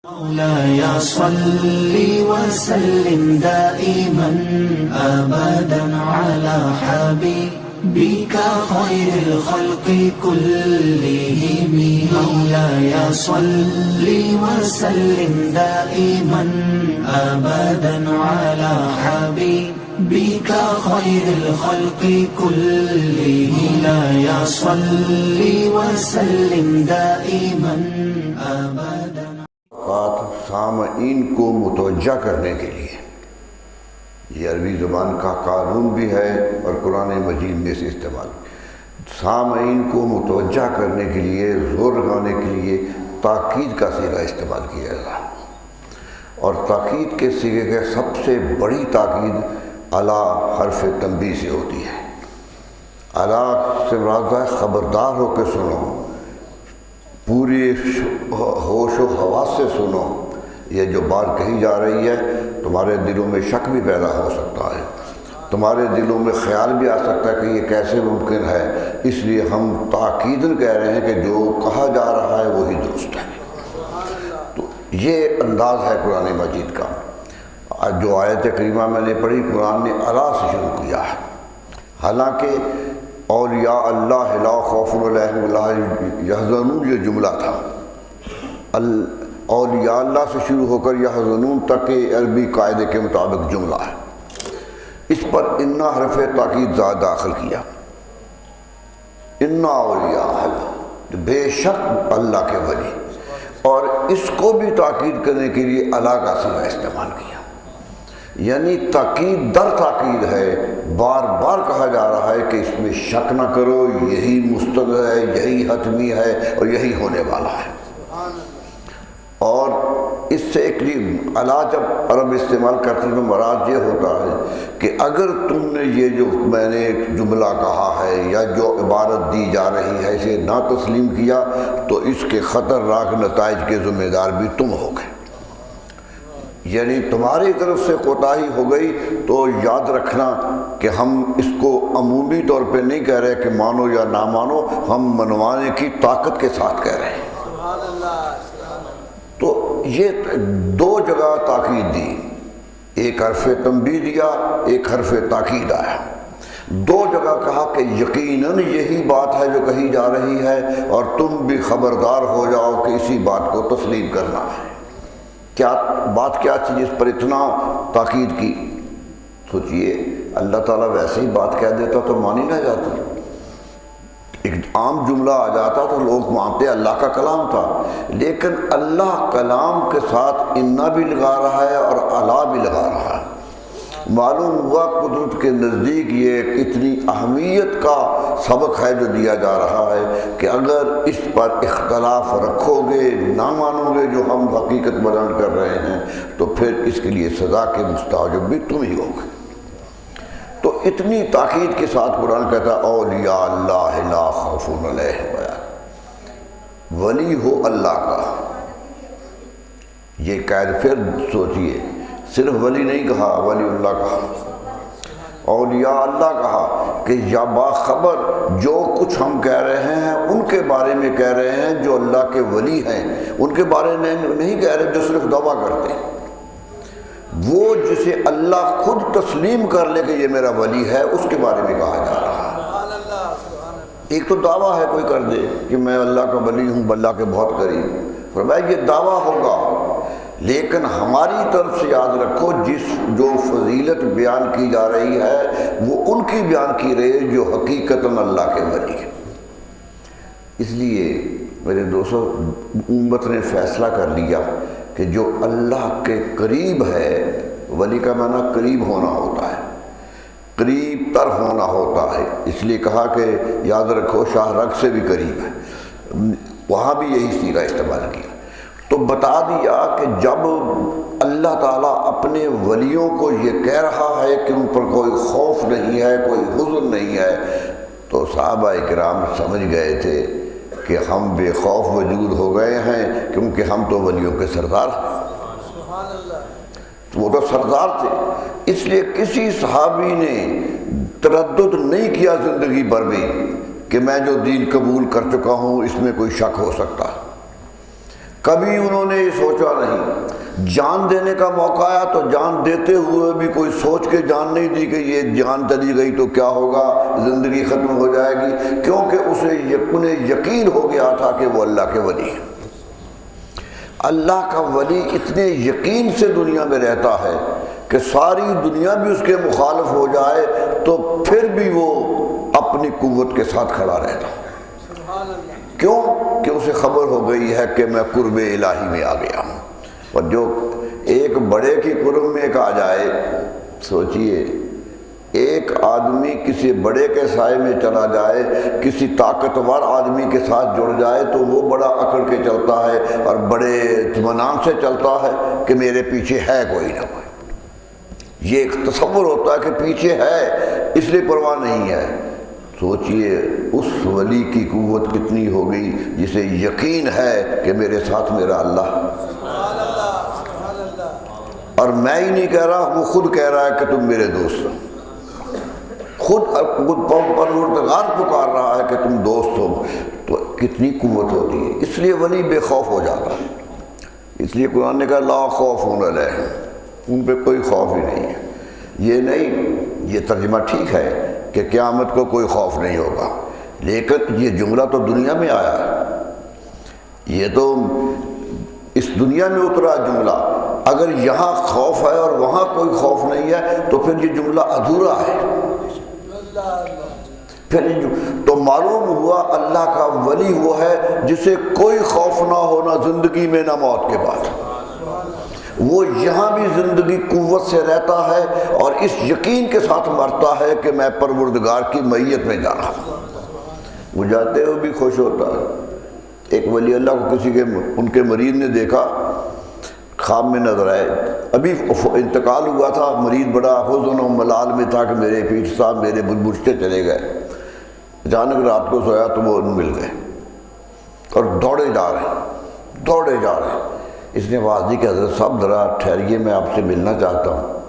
مولاي صل وسلم دائما أبدا على حبيبك خير الخلق كلهم. مولاي صل وسلم دائما أبدا على حبيبك خير الخلق كلهم. مولاي صل وسلم دائما أبدا. سامعین کو متوجہ کرنے کے لیے یہ عربی زبان کا قانون بھی ہے اور قرآن مجید میں سے استعمال. سامعین کو متوجہ کرنے کے لیے، زور لگانے کے لیے تاکید کا صیغہ استعمال کیا جاتا ہے، اور تاکید کے صیغے کے سب سے بڑی تاکید الا حرف تنبیہ سے ہوتی ہے. الا سے مراد ہے خبردار ہو کے سنو، پوری ہوش و حواس سے سنو. یہ جو بات کہی جا رہی ہے تمہارے دلوں میں شک بھی پیدا ہو سکتا ہے، تمہارے دلوں میں خیال بھی آ سکتا ہے کہ یہ کیسے ممکن ہے، اس لیے ہم تاکیداً کہہ رہے ہیں کہ جو کہا جا رہا ہے وہی درست ہے. تو یہ انداز ہے قرآن مجید کا. جو آیت کریمہ میں نے پڑھی قرآن نے الا سے شروع کیا ہے، حالانکہ اولیاء اللہ لا خوف علیہم ولا یحزنون یہ جملہ تھا. اولیاء اللہ سے شروع ہو کر یحزنون تک کے عربی قاعدے کے مطابق جملہ ہے. اس پر انا حرف تاکید زیادہ داخل کیا. انا اولیاء اللہ، بے شک اللہ کے ولی، اور اس کو بھی تاکید کرنے کے لیے الا کا صیغہ استعمال کیا. یعنی تاکید در تاکید ہے، بار بار کہا جا رہا ہے کہ اس میں شک نہ کرو، یہی مستند ہے، یہی حتمی ہے اور یہی ہونے والا ہے. اور اس سے ایک الا جب عرب استعمال کرتے ہیں تو مراد یہ ہوتا ہے کہ اگر تم نے یہ جو میں نے جملہ کہا ہے یا جو عبارت دی جا رہی ہے اسے نہ تسلیم کیا تو اس کے خطرناک نتائج کے ذمہ دار بھی تم ہو گئے. یعنی تمہاری طرف سے کوتاہی ہو گئی تو یاد رکھنا کہ ہم اس کو عمومی طور پہ نہیں کہہ رہے کہ مانو یا نہ مانو، ہم منوانے کی طاقت کے ساتھ کہہ رہے ہیں. تو یہ دو جگہ تاکید دی، ایک حرف تنبیہ دیا، ایک حرف تاکید آیا. دو جگہ کہا کہ یقیناً یہی بات ہے جو کہی جا رہی ہے اور تم بھی خبردار ہو جاؤ کہ اسی بات کو تسلیم کرنا ہے. کیا بات کیا تھی جس پر اتنا تاکید کی؟ سوچئے اللہ تعالیٰ ویسے ہی بات کہہ دیتا تو مانی نہ جاتی. ایک عام جملہ آ جاتا تو لوگ مانتے اللہ کا کلام تھا، لیکن اللہ کلام کے ساتھ انا بھی لگا رہا ہے اور الا بھی لگا رہا ہے. معلوم ہوا قدرت کے نزدیک یہ اتنی اہمیت کا سبق ہے جو دیا جا رہا ہے کہ اگر اس پر اختلاف رکھو گے، نہ مانو گے جو ہم حقیقت بیان کر رہے ہیں، تو پھر اس کے لیے سزا کے مستحق بھی تم ہی ہوگے. تو اتنی تاکید کے ساتھ قرآن کہتا ہے اولیاء اللہ لا خوف علیہم، ولی ہو اللہ کا. یہ قید پھر سوچئے، صرف ولی نہیں کہا، ولی اللہ کہا، اولیاء اللہ کہا کہ یا باخبر جو کچھ ہم کہہ رہے ہیں ان کے بارے میں کہہ رہے ہیں جو اللہ کے ولی ہیں. ان کے بارے میں نہیں کہہ رہے جو صرف دعویٰ کرتے ہیں. وہ جسے اللہ خود تسلیم کر لے کہ یہ میرا ولی ہے اس کے بارے میں کہا جا رہا ہے. ایک تو دعویٰ ہے کوئی کر دے کہ میں اللہ کا ولی ہوں، اللہ کے بہت قریب ہوں، فرمایا یہ دعویٰ ہوگا، لیکن ہماری طرف سے یاد رکھو جو فضیلت بیان کی جا رہی ہے وہ ان کی بیان کی رہے جو حقیقتاً اللہ کے ولی ہیں. اس لیے میرے دوستو امت نے فیصلہ کر لیا کہ جو اللہ کے قریب ہے، ولی کا معنی قریب ہونا ہوتا ہے، قریب تر ہونا ہوتا ہے. اس لیے کہا کہ یاد رکھو شاہ رگ سے بھی قریب ہے، وہاں بھی یہی صیغہ استعمال کیا. تو بتا دیا کہ جب اللہ تعالیٰ اپنے ولیوں کو یہ کہہ رہا ہے کہ ان پر کوئی خوف نہیں ہے، کوئی حزن نہیں ہے، تو صحابہ کرام سمجھ گئے تھے کہ ہم بے خوف وجود ہو گئے ہیں کیونکہ ہم تو ولیوں کے سردار ہیں. وہ تو سردار تھے. اس لیے کسی صحابی نے تردد نہیں کیا زندگی بھر بھی کہ میں جو دین قبول کر چکا ہوں اس میں کوئی شک ہو سکتا ہے. کبھی انہوں نے یہ سوچا نہیں۔ جان دینے کا موقع آیا تو جان دیتے ہوئے بھی کوئی سوچ کے جان نہیں دی کہ یہ جان چلی گئی تو کیا ہوگا، زندگی ختم ہو جائے گی، کیونکہ اسے یقین ہو گیا تھا کہ وہ اللہ کے ولی ہیں۔ اللہ کا ولی اتنے یقین سے دنیا میں رہتا ہے کہ ساری دنیا بھی اس کے مخالف ہو جائے تو پھر بھی وہ اپنی قوت کے ساتھ کھڑا رہتا ہے۔ کیوں کہ اسے خبر ہو گئی ہے کہ میں قرب الہی میں آ گیا ہوں۔ اور جو ایک بڑے کی قرب میں ایک آ جائے، سوچئے ایک آدمی کسی بڑے کے سائے میں چلا جائے، کسی طاقتور آدمی کے ساتھ جڑ جائے تو وہ بڑا اکڑ کے چلتا ہے اور بڑے اطمینان سے چلتا ہے کہ میرے پیچھے ہے کوئی نہ کوئی۔ یہ ایک تصور ہوتا ہے کہ پیچھے ہے اس لیے پرواہ نہیں ہے۔ سوچئے اس ولی کی قوت کتنی ہوگی جسے یقین ہے کہ میرے ساتھ میرا اللہ، اور میں ہی نہیں کہہ رہا، وہ خود کہہ رہا ہے کہ تم میرے دوست ہو، خود پروردگار پکار رہا ہے کہ تم دوست ہو، تو کتنی قوت ہوتی ہے۔ اس لیے ولی بے خوف ہو جاتا ہے۔ اس لیے قرآن نے کہا لا خوف علیہم، ان پہ کوئی خوف ہی نہیں ہے۔ یہ نہیں، یہ ترجمہ ٹھیک ہے کہ قیامت کو کوئی خوف نہیں ہوگا، لیکن یہ جملہ تو دنیا میں آیا ہے، یہ تو اس دنیا میں اترا جملہ۔ اگر یہاں خوف ہے اور وہاں کوئی خوف نہیں ہے تو پھر یہ جملہ ادھورا ہے۔ پھر تو معلوم ہوا اللہ کا ولی وہ ہے جسے کوئی خوف نہ ہونا زندگی میں نہ موت کے بعد۔ وہ یہاں بھی زندگی قوت سے رہتا ہے اور اس یقین کے ساتھ مرتا ہے کہ میں پروردگار کی معیت میں جا رہا ہوں۔ وہ جاتے ہوئے بھی خوش ہوتا ہے۔ ایک ولی اللہ کو کسی کے ان کے مریض نے دیکھا، خواب میں نظر آئے، ابھی انتقال ہوا تھا، مریض بڑا حزن و ملال میں تھا کہ میرے پیر صاحب میرے بجھتے چلے گئے۔ اچانک رات کو سویا تو وہ مل گئے اور دوڑے جا رہے ہیں۔ اس نے آواز دی کہ حضرت صاحب ذرا ٹھہریے، میں آپ سے ملنا چاہتا ہوں۔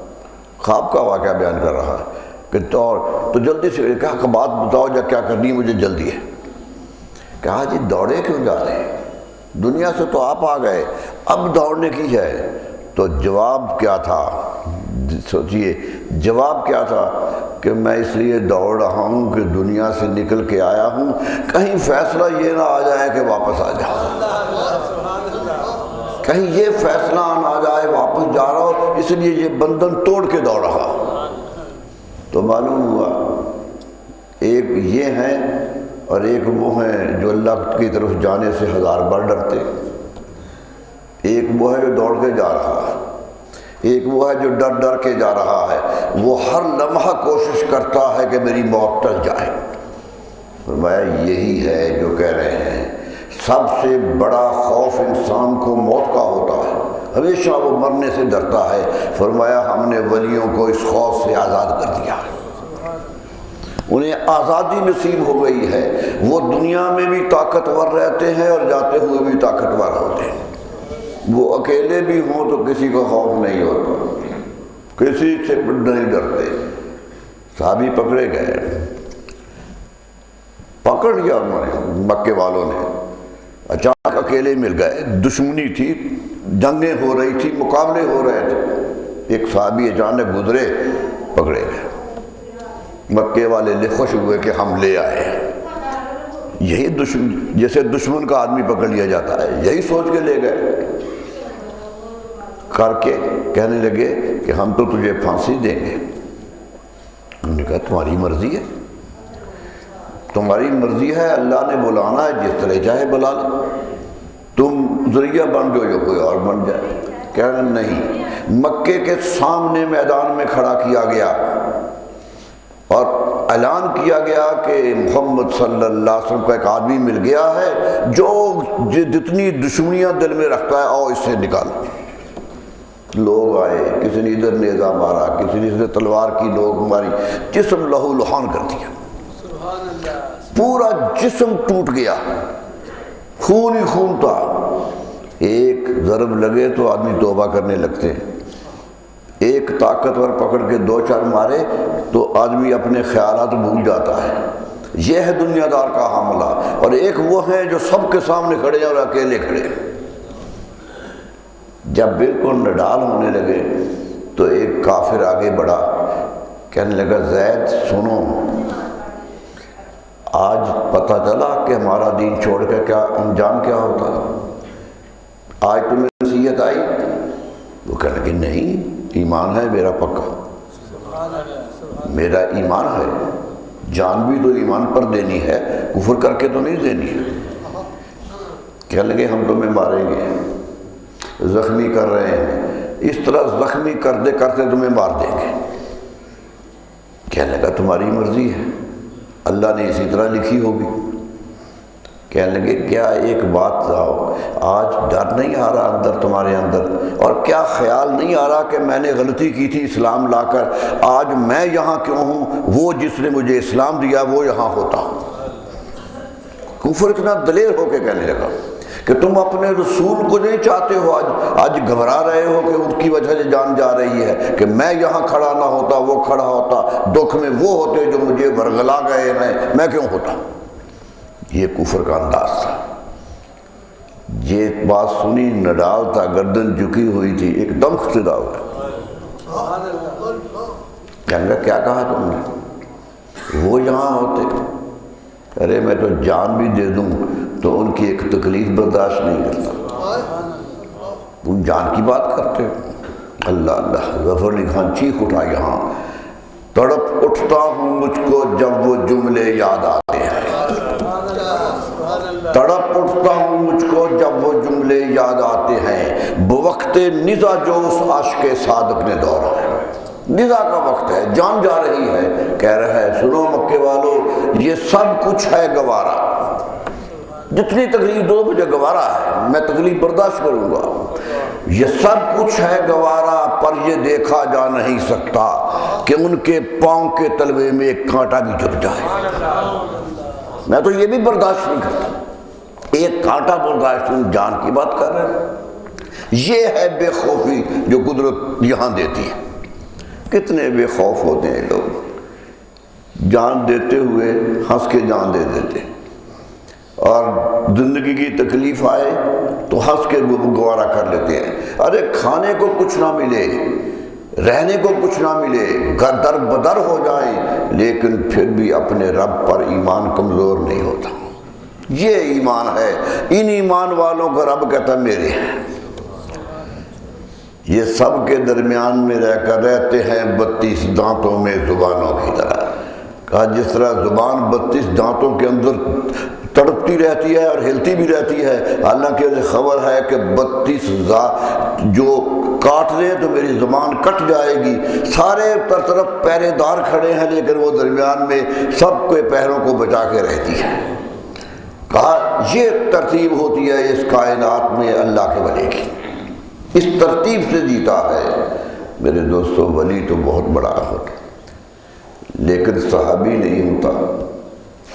خواب کا واقعہ بیان کر رہا ہے کہ تو جلدی سے کہا کہ بات بتاؤ جا کیا کرنی ہے، مجھے جلدی ہے۔ کہا جی دوڑے کیوں جا رہے ہیں، دنیا سے تو آپ آ گئے، اب دوڑنے کی ہے؟ تو جواب کیا تھا، سوچئے جواب کیا تھا کہ میں اس لیے دوڑ رہا ہوں کہ دنیا سے نکل کے آیا ہوں، کہیں فیصلہ یہ نہ آ جائے کہ واپس آ جاؤ، کہیں یہ فیصلہ نہ آ جائے واپس جا رہا ہو، اس لیے یہ بندھن توڑ کے دوڑ رہا۔ تو معلوم ہوا ایک یہ ہیں اور ایک وہ ہیں جو اللہ کی طرف جانے سے ہزار بار ڈرتے۔ ایک وہ ہے جو دوڑ کے جا رہا ہے، ایک وہ ہے جو ڈر ڈر کے جا رہا ہے، وہ ہر لمحہ کوشش کرتا ہے کہ میری موت ٹل جائے۔ فرمایا یہی ہے جو کہہ رہے ہیں سب سے بڑا خوف انسان کو موت کا ہوتا ہے، ہمیشہ وہ مرنے سے ڈرتا ہے۔ فرمایا ہم نے ولیوں کو اس خوف سے آزاد کر دیا، انہیں آزادی نصیب ہو گئی ہے، وہ دنیا میں بھی طاقتور رہتے ہیں اور جاتے ہوئے بھی طاقتور ہوتے ہیں۔ وہ اکیلے بھی ہوں تو کسی کو خوف نہیں ہوتا، کسی سے نہیں ڈرتے۔ صحابی پکڑے گئے، پکڑ لیا انہوں نے، مکے والوں نے، اچانک اکیلے مل گئے، دشمنی تھی، جنگیں ہو رہی تھی، مقابلے ہو رہے تھے، ایک صحابی اچانک گزرے، پکڑے گئے۔ مکے والے لے خوش ہوئے کہ ہم لے آئے، یہی جیسے دشمن کا آدمی پکڑ لیا جاتا ہے، یہی سوچ کے لے گئے، کر کے کہنے لگے کہ ہم تو تجھے پھانسی دیں گے۔ انہوں نے کہا تمہاری مرضی ہے، تمہاری مرضی ہے، اللہ نے بلانا ہے، جس طرح چاہے بلا لے، تم ذریعہ بن جاؤ یا کوئی اور بن جائے۔ کہنا نہیں، مکے کے سامنے میدان میں کھڑا کیا گیا اور اعلان کیا گیا کہ محمد صلی اللہ علیہ وسلم کا ایک آدمی مل گیا ہے جو جتنی دشمنیاں دل میں رکھتا ہے، آؤ اس سے نکالو۔ لوگ آئے، کسی نے ادھر نیزہ مارا، کسی نے تلوار کی نوک ماری، جسم لہو لہان کر دیا، پورا جسم ٹوٹ گیا، خون ہی خون تھا۔ ایک ضرب لگے تو آدمی توبہ کرنے لگتے ہیں، ایک طاقتور پکڑ کے دو چار مارے تو آدمی اپنے خیالات بھول جاتا ہے۔ یہ ہے دنیا دار کا حاملہ، اور ایک وہ ہے جو سب کے سامنے کھڑے ہیں اور اکیلے کھڑے ہیں۔ جب بالکل نڈال ہونے لگے تو ایک کافر آگے بڑھا، کہنے لگا زید سنو، آج پتہ چلا کہ ہمارا دین چھوڑ کے کیا انجام کیا ہوتا، آج تمہیں نصیحت آئی؟ وہ کہنے لگے نہیں، ایمان ہے میرا پکا، میرا ایمان ہے، جان بھی تو ایمان پر دینی ہے، کفر کر کے تو نہیں دینی ہے۔ کہنے لگے ہم تمہیں ماریں گے، زخمی کر رہے ہیں، اس طرح زخمی کرتے کرتے تمہیں مار دیں گے۔ کہنے لگا تمہاری مرضی ہے، اللہ نے اسی طرح لکھی ہوگی۔ کہنے لگے کیا ایک بات بتاؤ، آج ڈر نہیں آ رہا اندر تمہارے اندر، اور کیا خیال نہیں آ رہا کہ میں نے غلطی کی تھی اسلام لا کر، آج میں یہاں کیوں ہوں، وہ جس نے مجھے اسلام دیا وہ یہاں ہوتا۔ کفر اتنا دلیر ہو کے کہنے لگا کہ تم اپنے رسول کو نہیں چاہتے ہو، آج گھبرا رہے ہو کہ ان کی وجہ سے جان جا رہی ہے، کہ میں یہاں کھڑا نہ ہوتا وہ کھڑا ہوتا، دکھ میں وہ ہوتے جو مجھے ورگلا گئے ہیں، میں کیوں ہوتا۔ یہ کفر کا انداز تھا۔ یہ بات سنی، نڈال تھا، گردن جھکی ہوئی تھی، ایک دم خطرہ ہوا۔ کہنے لگا کیا کہا تم نے؟ وہ یہاں ہوتے، ارے میں تو جان بھی دے دوں تو ان کی ایک تکلیف برداشت نہیں کرتا، تم جان کی بات کرتے ہو۔ اللہ اللہ، ظفر علی خان چیخ اٹھا یہاں، تڑپ اٹھتا ہوں مجھ کو جب وہ جملے یاد آتے ہیں، تڑپ اٹھتا ہوں مجھ کو جب وہ جملے یاد آتے ہیں، بوقت نزا جو اس عاشق صادق نے دورا ہے۔ نزا کا وقت ہے، جان جا رہی ہے، کہہ رہا ہے سنو مکے والو، یہ سب کچھ ہے گوارا، جتنی تکلیف دو مجھے گوارا ہے، میں تکلیف برداشت کروں گا، یہ سب کچھ ہے گوارا، پر یہ دیکھا جا نہیں سکتا کہ ان کے پاؤں کے تلوے میں ایک کانٹا بھی چبھ جائے۔ میں تو یہ بھی برداشت نہیں کرتا، ایک کانٹا برداشت، تم جان کی بات کر رہے ہیں۔ یہ ہے بے خوفی جو قدرت یہاں دیتی ہے۔ کتنے بے خوف ہوتے ہیں لوگ، جان دیتے ہوئے ہنس کے جان دے دیتے، اور زندگی کی تکلیف آئے تو ہنس کے گوارا کر لیتے ہیں۔ ارے کھانے کو کچھ نہ ملے، رہنے کو کچھ نہ ملے، گھر در بدر ہو جائیں، لیکن پھر بھی اپنے رب پر ایمان کمزور نہیں ہوتا۔ یہ ایمان ہے، ان ایمان والوں کا رب کہتا میرے ہیں۔ یہ سب کے درمیان میں رہ کر رہتے ہیں 32 دانتوں میں زبانوں کی طرح۔ کہا جس طرح زبان 32 دانتوں کے اندر تڑپتی رہتی ہے اور ہلتی بھی رہتی ہے، حالانکہ مجھے خبر ہے کہ 32 جو کاٹ دیں تو میری زبان کٹ جائے گی، سارے طرف پہرے دار کھڑے ہیں، لیکن وہ درمیان میں سب کے پیروں کو بچا کے رہتی ہے۔ کہا یہ ترتیب ہوتی ہے اس کائنات میں اللہ کے ولی کی، اس ترتیب سے جیتا ہے۔ میرے دوستو ولی تو بہت بڑا ہوتا، لیکن صحابی نہیں ہوتا۔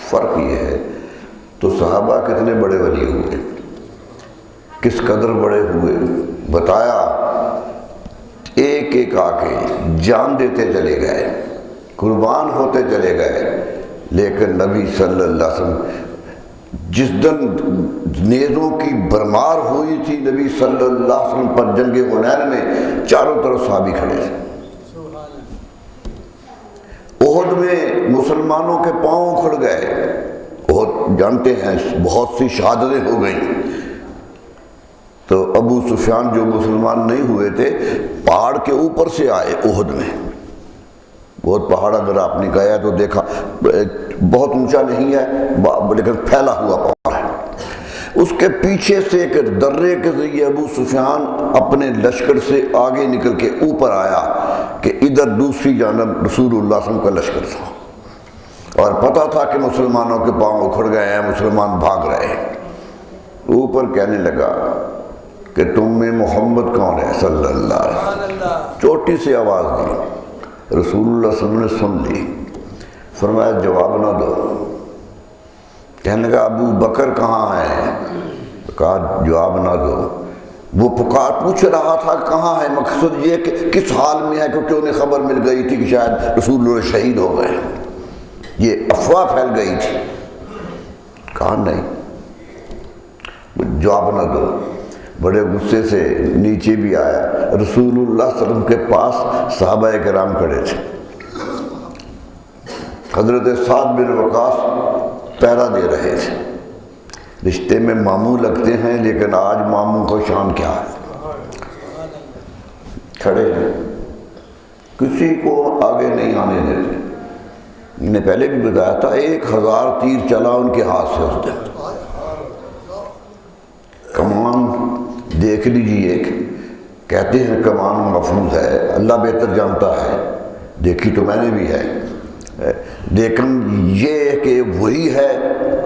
فرق یہ ہے، تو صحابہ کتنے بڑے ولی ہوئے، کس قدر بڑے ہوئے، بتایا۔ ایک ایک آ کے جان دیتے چلے گئے، قربان ہوتے چلے گئے، لیکن نبی صلی اللہ علیہ وسلم جس دن نیزوں کی برمار ہوئی تھی نبی صلی اللہ علیہ وسلم پر جنگ حنین میں، چاروں طرف صحابی کھڑے تھے۔ احد میں مسلمانوں کے پاؤں اکھڑ گئے، احد جانتے ہیں بہت سی شہادتیں ہو گئیں، تو ابو سفیان جو مسلمان نہیں ہوئے تھے پہاڑ کے اوپر سے آئے احد میں۔ بہت پہاڑ اگر آپ نے گیا تو دیکھا بہت اونچا نہیں ہے لیکن پھیلا ہوا پہاڑ ہے، اس کے پیچھے سے ایک درے کے ذریعے ابو سفیان اپنے لشکر سے آگے نکل کے اوپر آیا کہ ادھر دوسری جانب رسول اللہ صلی اللہ علیہ وسلم کا لشکر تھا، اور پتہ تھا کہ مسلمانوں کے پاؤں اکھڑ گئے ہیں، مسلمان بھاگ رہے ہیں۔ اوپر کہنے لگا کہ تم میں محمد کون ہے صلی اللہ علیہ وسلم، چوٹی سے آواز دی، رسول اللہ صلی اللہ علیہ وسلم نے سن لی، فرمایا جواب نہ دو۔ کہنے لگا ابو بکر کہاں ہے؟ کہا جواب نہ دو۔ وہ پوچھ رہا تھا کہاں ہے، مقصد یہ کہ کس حال میں ہے، کیونکہ انہیں خبر مل گئی تھی کہ شاید رسول اللہ شہید ہو گئے، یہ افواہ پھیل گئی تھی۔ کہا نہیں، جواب نہ دو۔ بڑے غصے سے نیچے بھی آیا۔ رسول اللہ صلی اللہ علیہ وسلم کے پاس صحابہ کرام کھڑے تھے۔ حضرت سعد بن وقاص پہرا دے رہے تھے۔ رشتے میں ماموں لگتے ہیں، لیکن آج ماموں کا شان کیا ہے؟ کھڑے ہیں، کسی کو آگے نہیں آنے دیتے۔ میں نے پہلے بھی بتایا تھا 1000 تیر چلا ان کے ہاتھ سے اس دن۔ کمان دیکھ لیجیے، کہتے ہیں کمان محفوظ ہے، اللہ بہتر جانتا ہے، دیکھی تو میں نے بھی ہے، لیکن یہ کہ وہی ہے،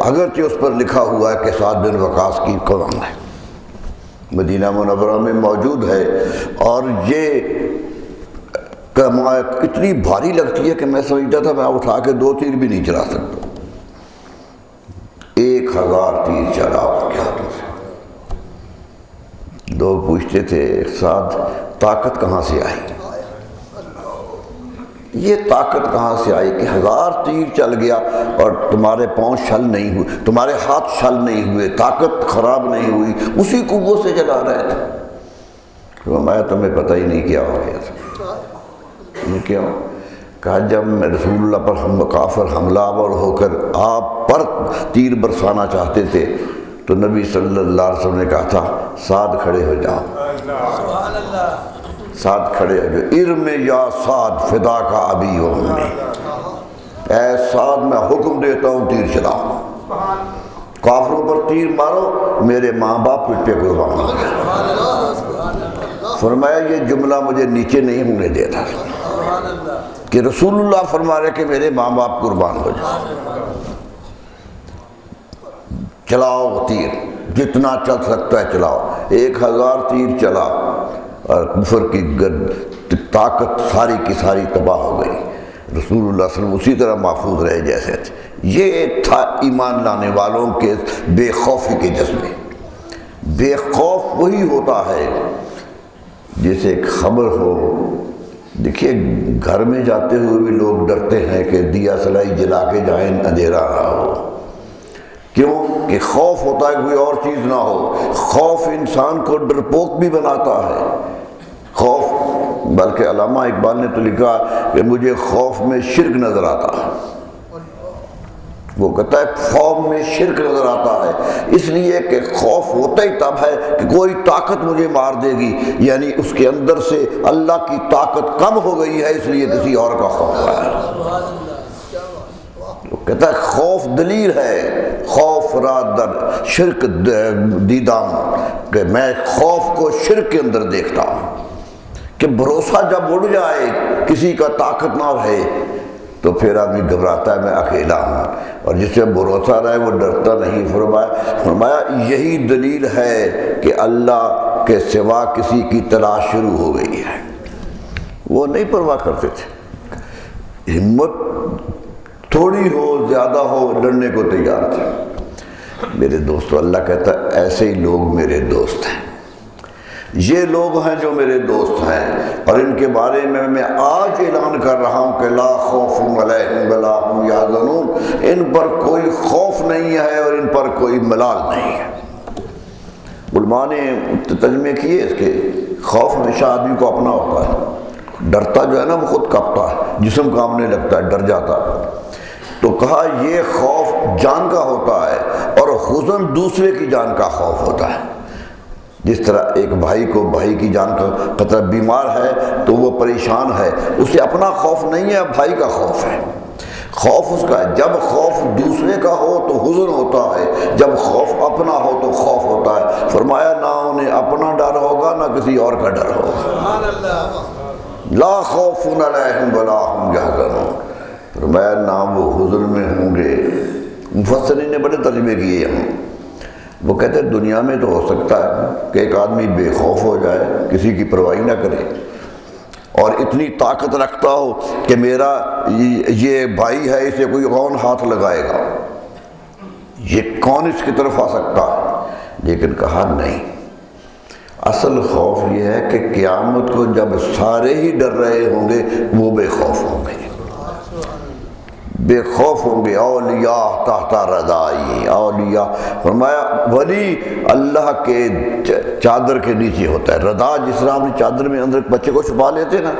اگرچہ اس پر لکھا ہوا ہے کہ سعد بن وقاص کی کمان ہے، مدینہ منورہ میں موجود ہے، اور یہ اتنی بھاری لگتی ہے کہ میں سمجھتا تھا میں اٹھا کے 2 تیر بھی نہیں چلا سکتا۔ 1000 تیر چلا ان کے ہاتھوں سے۔ لوگ پوچھتے تھے سعد طاقت کہاں سے آئی؟ یہ طاقت کہاں سے آئی کہ 1000 تیر چل گیا اور تمہارے پاؤں شل نہیں ہوئے، تمہارے ہاتھ شل نہیں ہوئے، طاقت خراب نہیں ہوئی، اسی قوت سے چلا رہے تھے۔ میں تمہیں پتہ ہی نہیں کیا ہو گیا تھا۔ یہ کیوں؟ کہا جب رسول اللہ پر کافر حملہ آور ہو کر آپ پر تیر برسانا چاہتے تھے تو نبی صلی اللہ علیہ وسلم نے کہا تھا سعد کھڑے ہو جاؤ، سعد کھڑے ہو جاؤ، ارم یا سعد فدا کا ابی و امی، اے سعد میں حکم دیتا ہوں تیر چلاؤ، کافروں پر تیر مارو، میرے ماں باپ تجھ پہ قربان ہو گئے۔ فرمایا یہ جملہ مجھے نیچے نہیں ہونے دیتا کہ رسول اللہ فرما رہے کہ میرے ماں باپ قربان ہو جائے۔ چلاؤ تیر، جتنا چل سکتا ہے چلاؤ۔ 1000 تیر چلا اور کفر کی طاقت ساری کی ساری تباہ ہو گئی۔ رسول اللہ صلی اللہ علیہ وسلم اسی طرح محفوظ رہے جیسے تھے۔ یہ تھا ایمان لانے والوں کے بے خوفی کے جذبے۔ بے خوف وہی ہوتا ہے جیسے ایک خبر ہو، دیکھیے گھر میں جاتے ہوئے بھی لوگ ڈرتے ہیں کہ دیا سلائی جلا کے جائیں اندھیرا نہ ہو، کیوں کہ خوف ہوتا ہے کوئی اور چیز نہ ہو۔ خوف انسان کو ڈرپوک بھی بناتا ہے۔ خوف، بلکہ علامہ اقبال نے تو لکھا کہ مجھے خوف میں شرک نظر آتا ہے۔ وہ کہتا ہے خوف میں شرک نظر آتا ہے، اس لیے کہ خوف ہوتا ہی تب ہے کہ کوئی طاقت مجھے مار دے گی، یعنی اس کے اندر سے اللہ کی طاقت کم ہو گئی ہے، اس لیے کسی اور کا خوف ہے۔ وہ کہتا ہے خوف دلیر ہے، خوف را در شرک دیدام، کہ میں خوف کو شرک کے اندر دیکھتا ہوں کہ بھروسہ جب اڑ جائے، کسی کا طاقت نہ رہے تو پھر آدمی گھبراتا ہے میں اکیلا ہوں، اور جس سے بھروسہ رہے وہ ڈرتا نہیں۔ فرمایا یہی دلیل ہے کہ اللہ کے سوا کسی کی تلاش شروع ہو گئی ہے۔ وہ نہیں پرواہ کرتے تھے، ہمت تھوڑی ہو زیادہ ہو لڑنے کو تیار تھے۔ میرے دوستو، اللہ کہتا ہے ایسے ہی لوگ میرے دوست ہیں، یہ لوگ ہیں جو میرے دوست ہیں، اور ان کے بارے میں آج اعلان کر رہا ہوں کہ لا خوف علیہم ولا هم یحزنون، ان پر کوئی خوف نہیں ہے اور ان پر کوئی ملال نہیں ہے۔ علماء نے ترجمے کیے اس کے، خوف ہمیشہ آدمی کو اپنا ہوتا ہے، ڈرتا جو ہے نا وہ خود کانپتا ہے، جسم کانپنے لگتا ہے، ڈر جاتا ہے، تو کہا یہ خوف جان کا ہوتا ہے اور حزن دوسرے کی جان کا خوف ہوتا ہے۔ جس طرح ایک بھائی کو بھائی کی جان کا خطرہ، بیمار ہے تو وہ پریشان ہے، اسے اپنا خوف نہیں ہے، بھائی کا خوف ہے، خوف اس کا ہے۔ جب خوف دوسرے کا ہو تو حزن ہوتا ہے، جب خوف اپنا ہو تو خوف ہوتا ہے۔ فرمایا نہ انہیں اپنا ڈر ہوگا نہ کسی اور کا ڈر ہوگا۔ لا خوف علیہم ولا هم یحزنون، فرمایا نہ وہ حزن میں ہوں گے۔ مفسرین نے بڑے ترجمے کیے یہاں، وہ کہتے ہیں دنیا میں تو ہو سکتا ہے کہ ایک آدمی بے خوف ہو جائے، کسی کی پرواہی نہ کرے، اور اتنی طاقت رکھتا ہو کہ میرا یہ بھائی ہے، اسے کوئی کون ہاتھ لگائے گا، یہ کون اس کی طرف آ سکتا ہے۔ لیکن کہا نہیں، اصل خوف یہ ہے کہ قیامت کو جب سارے ہی ڈر رہے ہوں گے وہ بے خوف ہوں گے۔ بے خوف ہوں گے، اولیاء تحت رضائی، اولیاء فرمایا ولی اللہ کے چادر کے نیچے ہوتا ہے۔ رضا جس طرح اپنی چادر میں اندر بچے کو چھپا لیتے نا،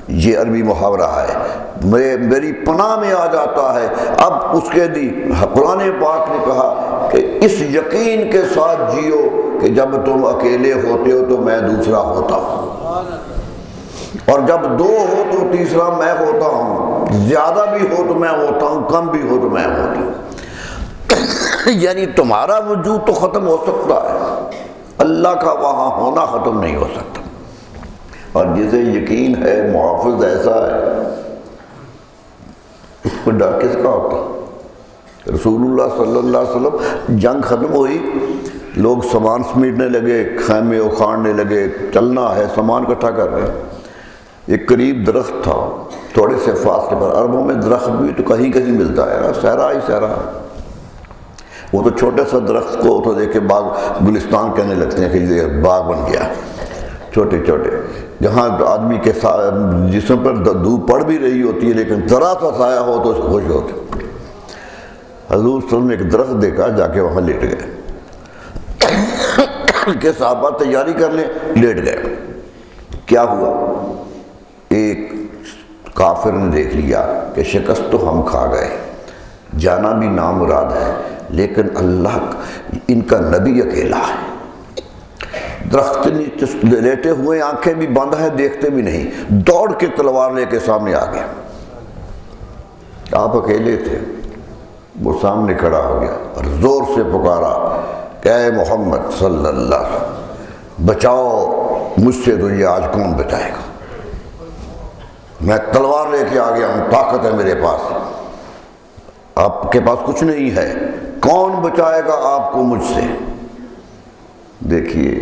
یہ عربی محاورہ ہے، میری پناہ میں آ جاتا ہے۔ اب اس کے دی قرآن پاک نے کہا کہ اس یقین کے ساتھ جیو کہ جب تم اکیلے ہوتے ہو تو میں دوسرا ہوتا ہوں، اور جب دو ہو تو تیسرا میں ہوتا ہوں، زیادہ بھی ہو تو میں ہوتا ہوں، کم بھی ہو تو میں ہوتا ہوں۔ یعنی تمہارا وجود تو ختم ہو سکتا ہے، اللہ کا وہاں ہونا ختم نہیں ہو سکتا۔ اور جسے یقین ہے محافظ ایسا ہے، اس کو ڈر کس کا ہوتا؟ رسول اللہ صلی اللہ علیہ وسلم جنگ ختم ہوئی، لوگ سامان سمیٹنے لگے، خیمے اکھاڑنے لگے، چلنا ہے، سامان اکٹھا کر رہے ہیں۔ ایک قریب درخت تھا، تھوڑے سے فاصلے پر، عربوں میں درخت بھی تو کہیں کہیں ملتا ہے نا، صحرا ہی صحرا۔ وہ تو چھوٹے سا درخت کو تو دیکھ کے باغ گلستان کہنے لگتے ہیں کہ یہ باغ بن گیا، چھوٹے چھوٹے، جہاں آدمی کے جسم پر دھوپ پڑ بھی رہی ہوتی ہے لیکن ذرا سا سایہ ہو تو خوش ہوتے۔ حضور صلی اللہ علیہ وسلم نے ایک درخت دیکھا، جا کے وہاں لیٹ گئے کہ صحابہ تیاری کر لیں، لیٹ گئے۔ کیا ہوا؟ ایک کافر نے دیکھ لیا کہ شکست تو ہم کھا گئے، جانا بھی نامراد ہے، لیکن اللہ ان کا نبی اکیلا ہے۔ درخت نیچے لیٹے ہوئے، آنکھیں بھی بند ہیں، دیکھتے بھی نہیں، دوڑ کے تلوار لے کے سامنے آ گیا۔ آپ اکیلے تھے، وہ سامنے کھڑا ہو گیا اور زور سے پکارا کہ اے محمد صلی اللہ علیہ وسلم بچاؤ مجھ سے، تجھے آج کون بچائے گا؟ میں تلوار لے کے آ گیا ہوں، طاقت ہے میرے پاس، آپ کے پاس کچھ نہیں ہے، کون بچائے گا آپ کو مجھ سے؟ دیکھیے،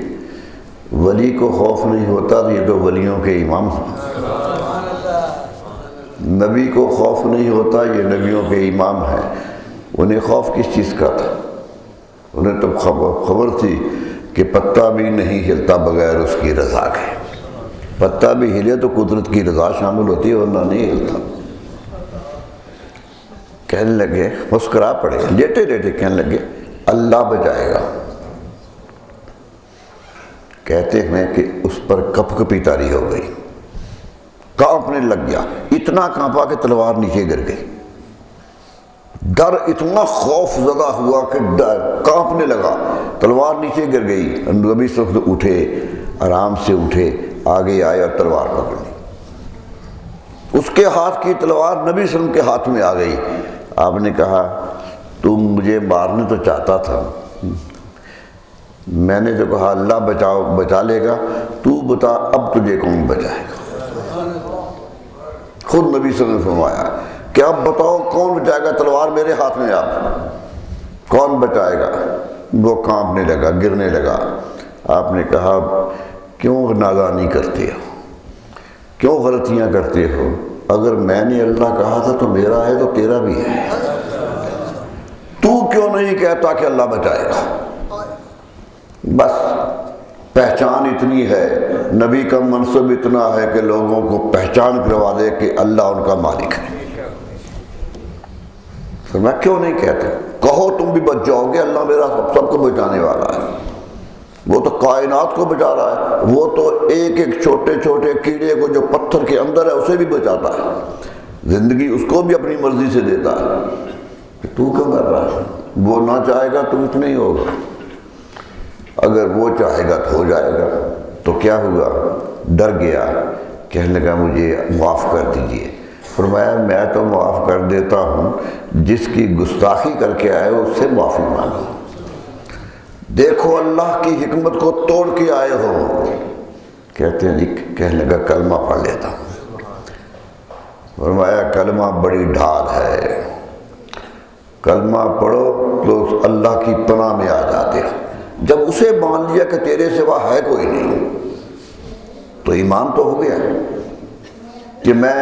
ولی کو خوف نہیں ہوتا تو یہ تو ولیوں کے امام ہیں۔ نبی کو خوف نہیں ہوتا، یہ نبیوں کے امام ہیں۔ انہیں خوف کس چیز کا تھا؟ انہیں تو خبر تھی کہ پتہ بھی نہیں ہلتا بغیر اس کی رضا کے، پتہ بھی ہلے تو قدرت کی رضا شامل ہوتی ہے، ورنہ نہیں ہلتا۔ کہنے لگے، مسکرا پڑے، لیٹے لیٹے کہنے لگے اللہ بچائے گا۔ کہتے ہیں کہ اس پر کپ کپی طاری ہو گئی، کانپنے لگ گیا، اتنا کانپا کہ تلوار نیچے گر گئی۔ ڈر اتنا خوف زدہ ہوا کہ ڈر کانپنے لگا، تلوار نیچے گر گئی۔ نبی صلی اللہ علیہ وسلم اٹھے، آرام سے اٹھے، آگے آئے اور تلوار پکڑ لی۔ اس کے ہاتھ کی تلوار نبی صلی اللہ علیہ وسلم کے ہاتھ میں آ گئی۔ آپ نے کہا تم مجھے مارنے تو چاہتا تھا، میں نے جو کہا اللہ بچا لے گا، تو بتا اب تجھے کون بچائے گا؟ خود نبی صلی اللہ علیہ وسلم نے فرمایا کہ اب بتاؤ کون بچائے گا، تلوار میرے ہاتھ میں، آپ کون بچائے گا؟ وہ کانپنے لگا، گرنے لگا۔ آپ نے کہا کیوں نادانی کرتے ہو، کیوں غلطیاں کرتے ہو؟ اگر میں نے اللہ کہا تھا تو میرا ہے تو تیرا بھی ہے، تو کیوں نہیں کہتا کہ اللہ بچائے گا؟ بس پہچان اتنی ہے، نبی کا منصب اتنا ہے کہ لوگوں کو پہچان کروا دے کہ اللہ ان کا مالک ہے۔ تو میں کیوں نہیں کہتا؟ کہو تم بھی بچ جاؤ گے، اللہ میرا سب کو بچانے والا ہے، وہ تو کائنات کو بچا رہا ہے، وہ تو ایک ایک چھوٹے چھوٹے کیڑے کو جو پتھر کے اندر ہے اسے بھی بچاتا ہے، زندگی اس کو بھی اپنی مرضی سے دیتا ہے۔ کہ تو کیوں کر رہا ہے؟ وہ نہ چاہے گا تو کچھ نہیں ہوگا، اگر وہ چاہے گا تو ہو جائے گا۔ تو کیا ہوا؟ ڈر گیا، کہنے لگا مجھے معاف کر دیجئے۔ فرمایا میں تو معاف کر دیتا ہوں، جس کی گستاخی کر کے آئے ہو اس سے معافی مانگو۔ دیکھو اللہ کی حکمت کو توڑ کے آئے ہو۔ کہتے ہیں جی، کہنے لگا کلمہ پڑھ لیتا ہوں۔ فرمایا کلمہ بڑی ڈھال ہے، کلمہ پڑھو تو اللہ کی پناہ میں آ جاتے ہو۔ جب اسے مان لیا کہ تیرے سوا ہے کوئی نہیں، تو ایمان تو ہو گیا کہ میں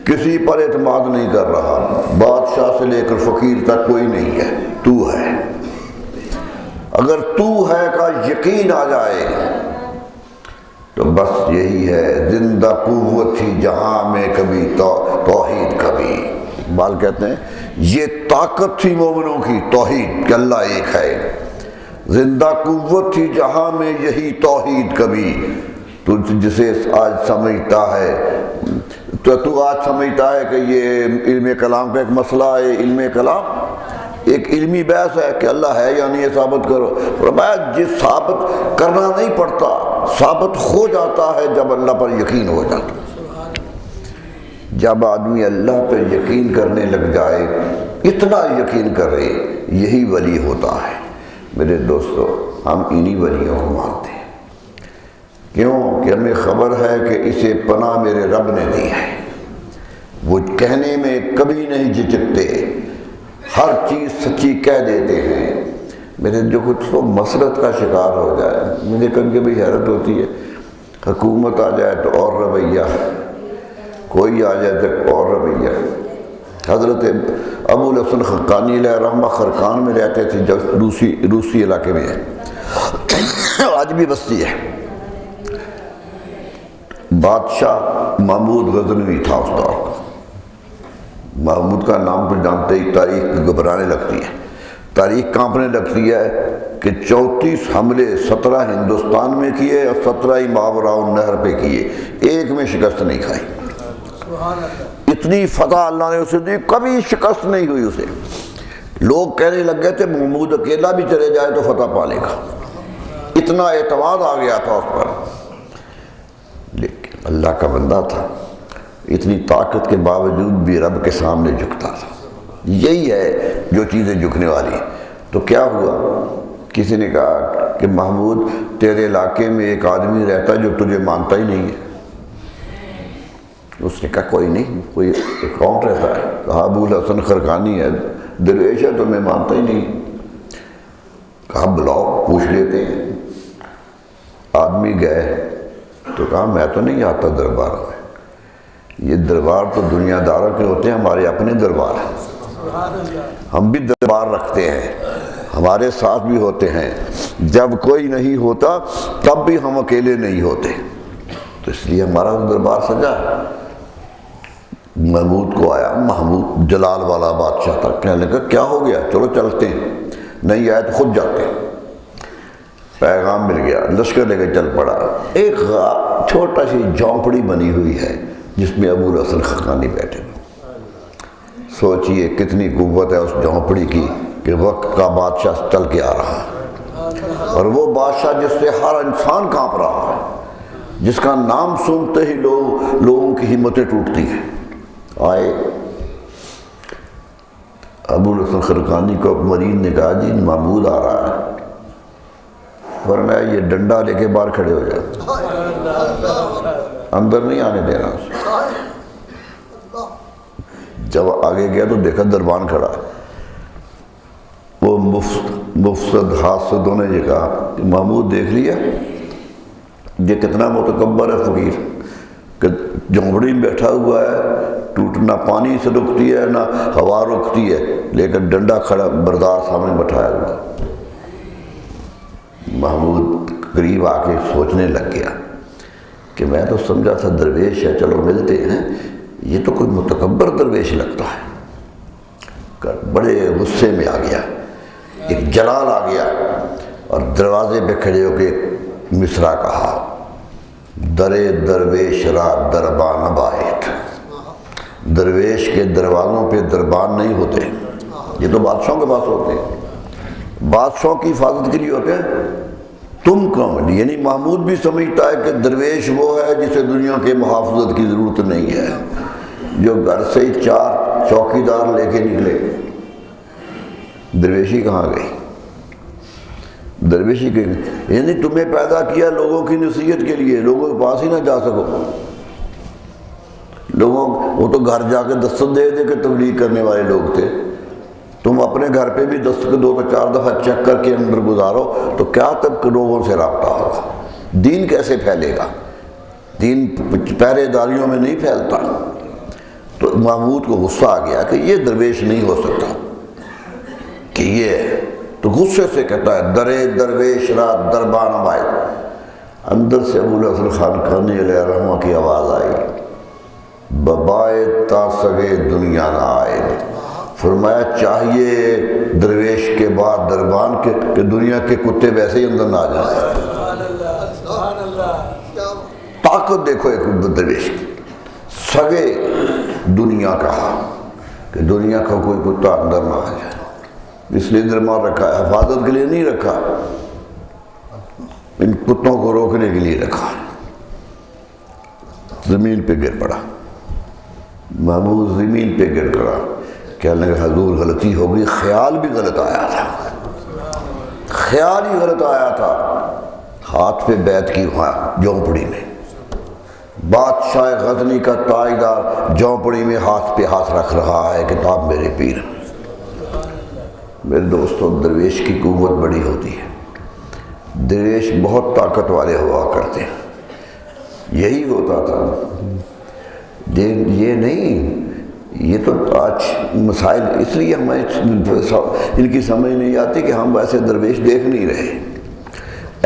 کسی پر اعتماد نہیں کر رہا، بادشاہ سے لے کر فقیر تک کوئی نہیں ہے، تو ہے۔ اگر تو ہے کا یقین آ جائے تو بس یہی ہے، زندہ قوت تھی جہاں میں کبھی توحید کبھی، اقبال کہتے ہیں یہ طاقت تھی مومنوں کی توحید کہ اللہ ایک ہے، زندہ قوت تھی جہاں میں یہی توحید کبھی، تو جسے آج سمجھتا ہے تو آج سمجھتا ہے کہ یہ علم کلام کا ایک مسئلہ ہے، علم کلام ایک علمی بحث ہے کہ اللہ ہے یا نہیں، یہ ثابت کرو۔ فرمایا جس ثابت کرنا نہیں پڑتا، ثابت ہو جاتا ہے جب اللہ پر یقین ہو جاتا ہے۔ جب آدمی اللہ پر یقین کرنے لگ جائے، اتنا یقین کرے، یہی ولی ہوتا ہے۔ میرے دوستو، ہم انہی ولیوں کو مانتے ہیں، کیوں کہ ہمیں خبر ہے کہ اسے پناہ میرے رب نے دی ہے، وہ کہنے میں کبھی نہیں جھجکتے، ہر چیز سچی کہہ دیتے ہیں۔ میرے جو کچھ تو مسرت کا شکار ہو جائے، مجھے کبھی کبھی حیرت ہوتی ہے، حکومت آ جائے تو اور رویہ، کوئی آ جائے تو اور رویہ۔ حضرت ابو الحسن خرقانی علیہ رحمہ خرقان میں رہتے تھے، جب روسی علاقے میں ہے، آج بھی بستی ہے۔ بادشاہ محمود غزنوی تھا اس دور کا۔ محمود کا نام تو جانتے ہی تاریخ گھبرانے لگتی ہے، تاریخ کانپنے لگتی ہے کہ 34 حملے 17 ہندوستان میں کیے اور 17 ہی ماورا النہر پہ کیے، ایک میں شکست نہیں کھائی۔ اتنی فتح اللہ نے اسے دی، کبھی شکست نہیں ہوئی اسے۔ لوگ کہنے لگ گئے تھے محمود اکیلا بھی چلے جائے تو فتح پا لے گا، اتنا اعتماد آ گیا تھا اس پر۔ لیکن اللہ کا بندہ تھا، اتنی طاقت کے باوجود بھی رب کے سامنے جھکتا تھا۔ یہی ہے جو چیزیں جھکنے والی ہیں۔ تو کیا ہوا، کسی نے کہا کہ محمود تیرے علاقے میں ایک آدمی رہتا ہے جو تجھے مانتا ہی نہیں ہے۔ اس نے کہا کوئی نہیں، کوئی کون رہتا ہے؟ کہا ابو الحسن خرقانی ہے، درویش ہے، تو میں مانتا ہی نہیں۔ کہا بلاؤ پوچھ لیتے ہیں۔ آدمی گئے تو کہا میں تو نہیں آتا دربار میں، یہ دربار تو دنیا داروں کے ہوتے ہیں، ہمارے اپنے دربار ہیں، ہم بھی دربار رکھتے ہیں، ہمارے ساتھ بھی ہوتے ہیں، جب کوئی نہیں ہوتا تب بھی ہم اکیلے نہیں ہوتے، تو اس لیے ہمارا دربار سجا ہے۔ محمود کو آیا، محمود جلال والا بادشاہ تھا، کہنے لگا کیا ہو گیا، چلو چلتے ہیں، نہیں آئے تو خود جاتے ہیں۔ پیغام مل گیا، لشکر لے کے چل پڑا۔ ایک چھوٹا سی جھونپڑی بنی ہوئی ہے جس میں ابو الحسن خرقانی بیٹھے۔ سوچئے کتنی قوت ہے اس جھونپڑی کی کہ وقت کا بادشاہ چل کے آ رہا ہے، اور وہ بادشاہ جس سے ہر انسان کانپ رہا ہے، جس کا نام سنتے ہی لوگوں کی ہمتیں ٹوٹتی ہیں۔ آئے ابو الحسن خرقانی کو مریض نے کہا جی محمود آ رہا ہے، فرمایا یہ ڈنڈا لے کے باہر کھڑے ہو جائے، اندر نہیں آنے دینا اسے۔ جب آگے گیا تو دیکھا دربان کھڑا ہے۔ وہ مفسد حاسدوں نے یہ کہا کہ محمود دیکھ لیا یہ کتنا متکبر ہے فقیر، کہ جھونپڑی میں بیٹھا ہوا ہے، ٹوٹنا پانی سے رکتی ہے نہ ہوا رکتی ہے، لیکن ڈنڈا کھڑا بردار سامنے بٹھایا ہوا۔ محمود قریب آ کے سوچنے لگ گیا کہ میں تو سمجھا تھا درویش ہے، چلو ملتے ہیں، یہ تو کوئی متکبر درویش لگتا ہے۔ بڑے غصے میں آ گیا، ایک جلال آ گیا، اور دروازے پہ کھڑے ہو کے مصرع کہا، درے درویش را دربان باہت۔ درویش کے دروازوں پہ دربان نہیں ہوتے، یہ تو بادشاہوں کے پاس ہوتے ہیں، بادشاہوں کی حفاظت کے لیے ہوتے ہیں۔ تم کون؟ یعنی محمود بھی سمجھتا ہے کہ درویش وہ ہے جسے دنیا کے محافظت کی ضرورت نہیں ہے، جو گھر سے 4 چوکیدار لے کے نکلے۔ درویشی کہاں گئی؟ درویشی کے یعنی تمہیں پیدا کیا لوگوں کی نصیحت کے لیے، لوگوں کے پاس ہی نہ جا سکو۔ لوگوں وہ تو گھر جا کے دستخط دے دے کے تبلیغ کرنے والے لوگ تھے، تم اپنے گھر پہ بھی دستخط 2 تو 4 دفعہ چیک کر کے اندر گزارو، تو کیا تب لوگوں سے رابطہ ہوگا؟ دین کیسے پھیلے گا؟ دین پہرے داریوں میں نہیں پھیلتا۔ تو محمود کو غصہ آ گیا کہ یہ درویش نہیں ہو سکتا، کہ یہ تو غصے سے کہتا ہے درے درویش را دربان باہت۔ اندر سے ابو الحسن خرقانی علیہ رحمہ کی آواز آئی، ببائے تا سگے دنیا نہ آئے۔ فرمایا چاہیے درویش کے بعد دربان کے کہ دنیا کے کتے ویسے ہی اندر نہ آ جائیں۔ طاقت دیکھو ایک درویش کی، سگے دنیا کہا کہ دنیا کا کوئی کتا اندر نہ آ جائے، اس لیے دربان رکھا ہے، حفاظت کے لیے نہیں رکھا، ان کتوں کو روکنے کے لیے رکھا۔ زمین پہ گر پڑا، محمود زمین پہ گر پڑا، کہنے لگا حضور غلطی ہو گئی، خیال بھی غلط آیا تھا، خیال ہی غلط آیا تھا۔ ہاتھ پہ بیعت کی وہاں جھونپڑی میں، بادشاہ غزنی کا تاجدار جھونپڑی میں ہاتھ پہ ہاتھ رکھ رہا ہے، کتاب میرے پیر۔ میرے دوستوں، درویش کی قوت بڑی ہوتی ہے، درویش بہت طاقت والے ہوا کرتے ہیں۔ یہی ہوتا تھا، یہ نہیں، یہ تو آج مسائل اس لیے ہمیں ان کی سمجھ نہیں آتی کہ ہم ایسے درویش دیکھ نہیں رہے۔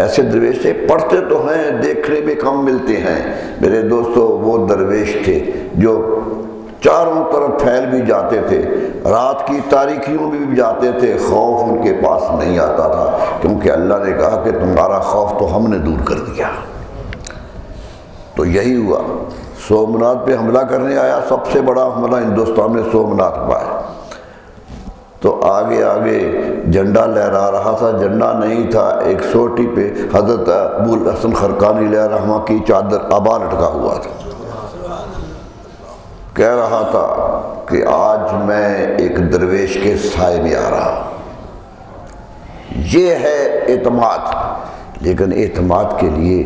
ایسے درویش تھے، پڑھتے تو ہیں، دیکھنے میں کم ملتے ہیں۔ میرے دوستو، وہ درویش تھے جو چاروں طرف پھیل بھی جاتے تھے، رات کی تاریکیوں میں بھی جاتے تھے، خوف ان کے پاس نہیں آتا تھا، کیونکہ اللہ نے کہا کہ تمہارا خوف تو ہم نے دور کر دیا۔ تو یہی ہوا، سومناتھ پہ حملہ کرنے آیا، سب سے بڑا حملہ ہندوستان میں سومناتھ پایا، تو آگے آگے جھنڈا لہرا رہا تھا، جھنڈا نہیں تھا، ایک سوٹی پہ حضرت ابو الحسن خرقانی علیہ رحمہ کی چادر آبا لٹکا ہوا تھا۔ کہہ رہا تھا کہ آج میں ایک درویش کے سائے میں آ رہا ہوں۔ یہ ہے اعتماد، لیکن اعتماد کے لیے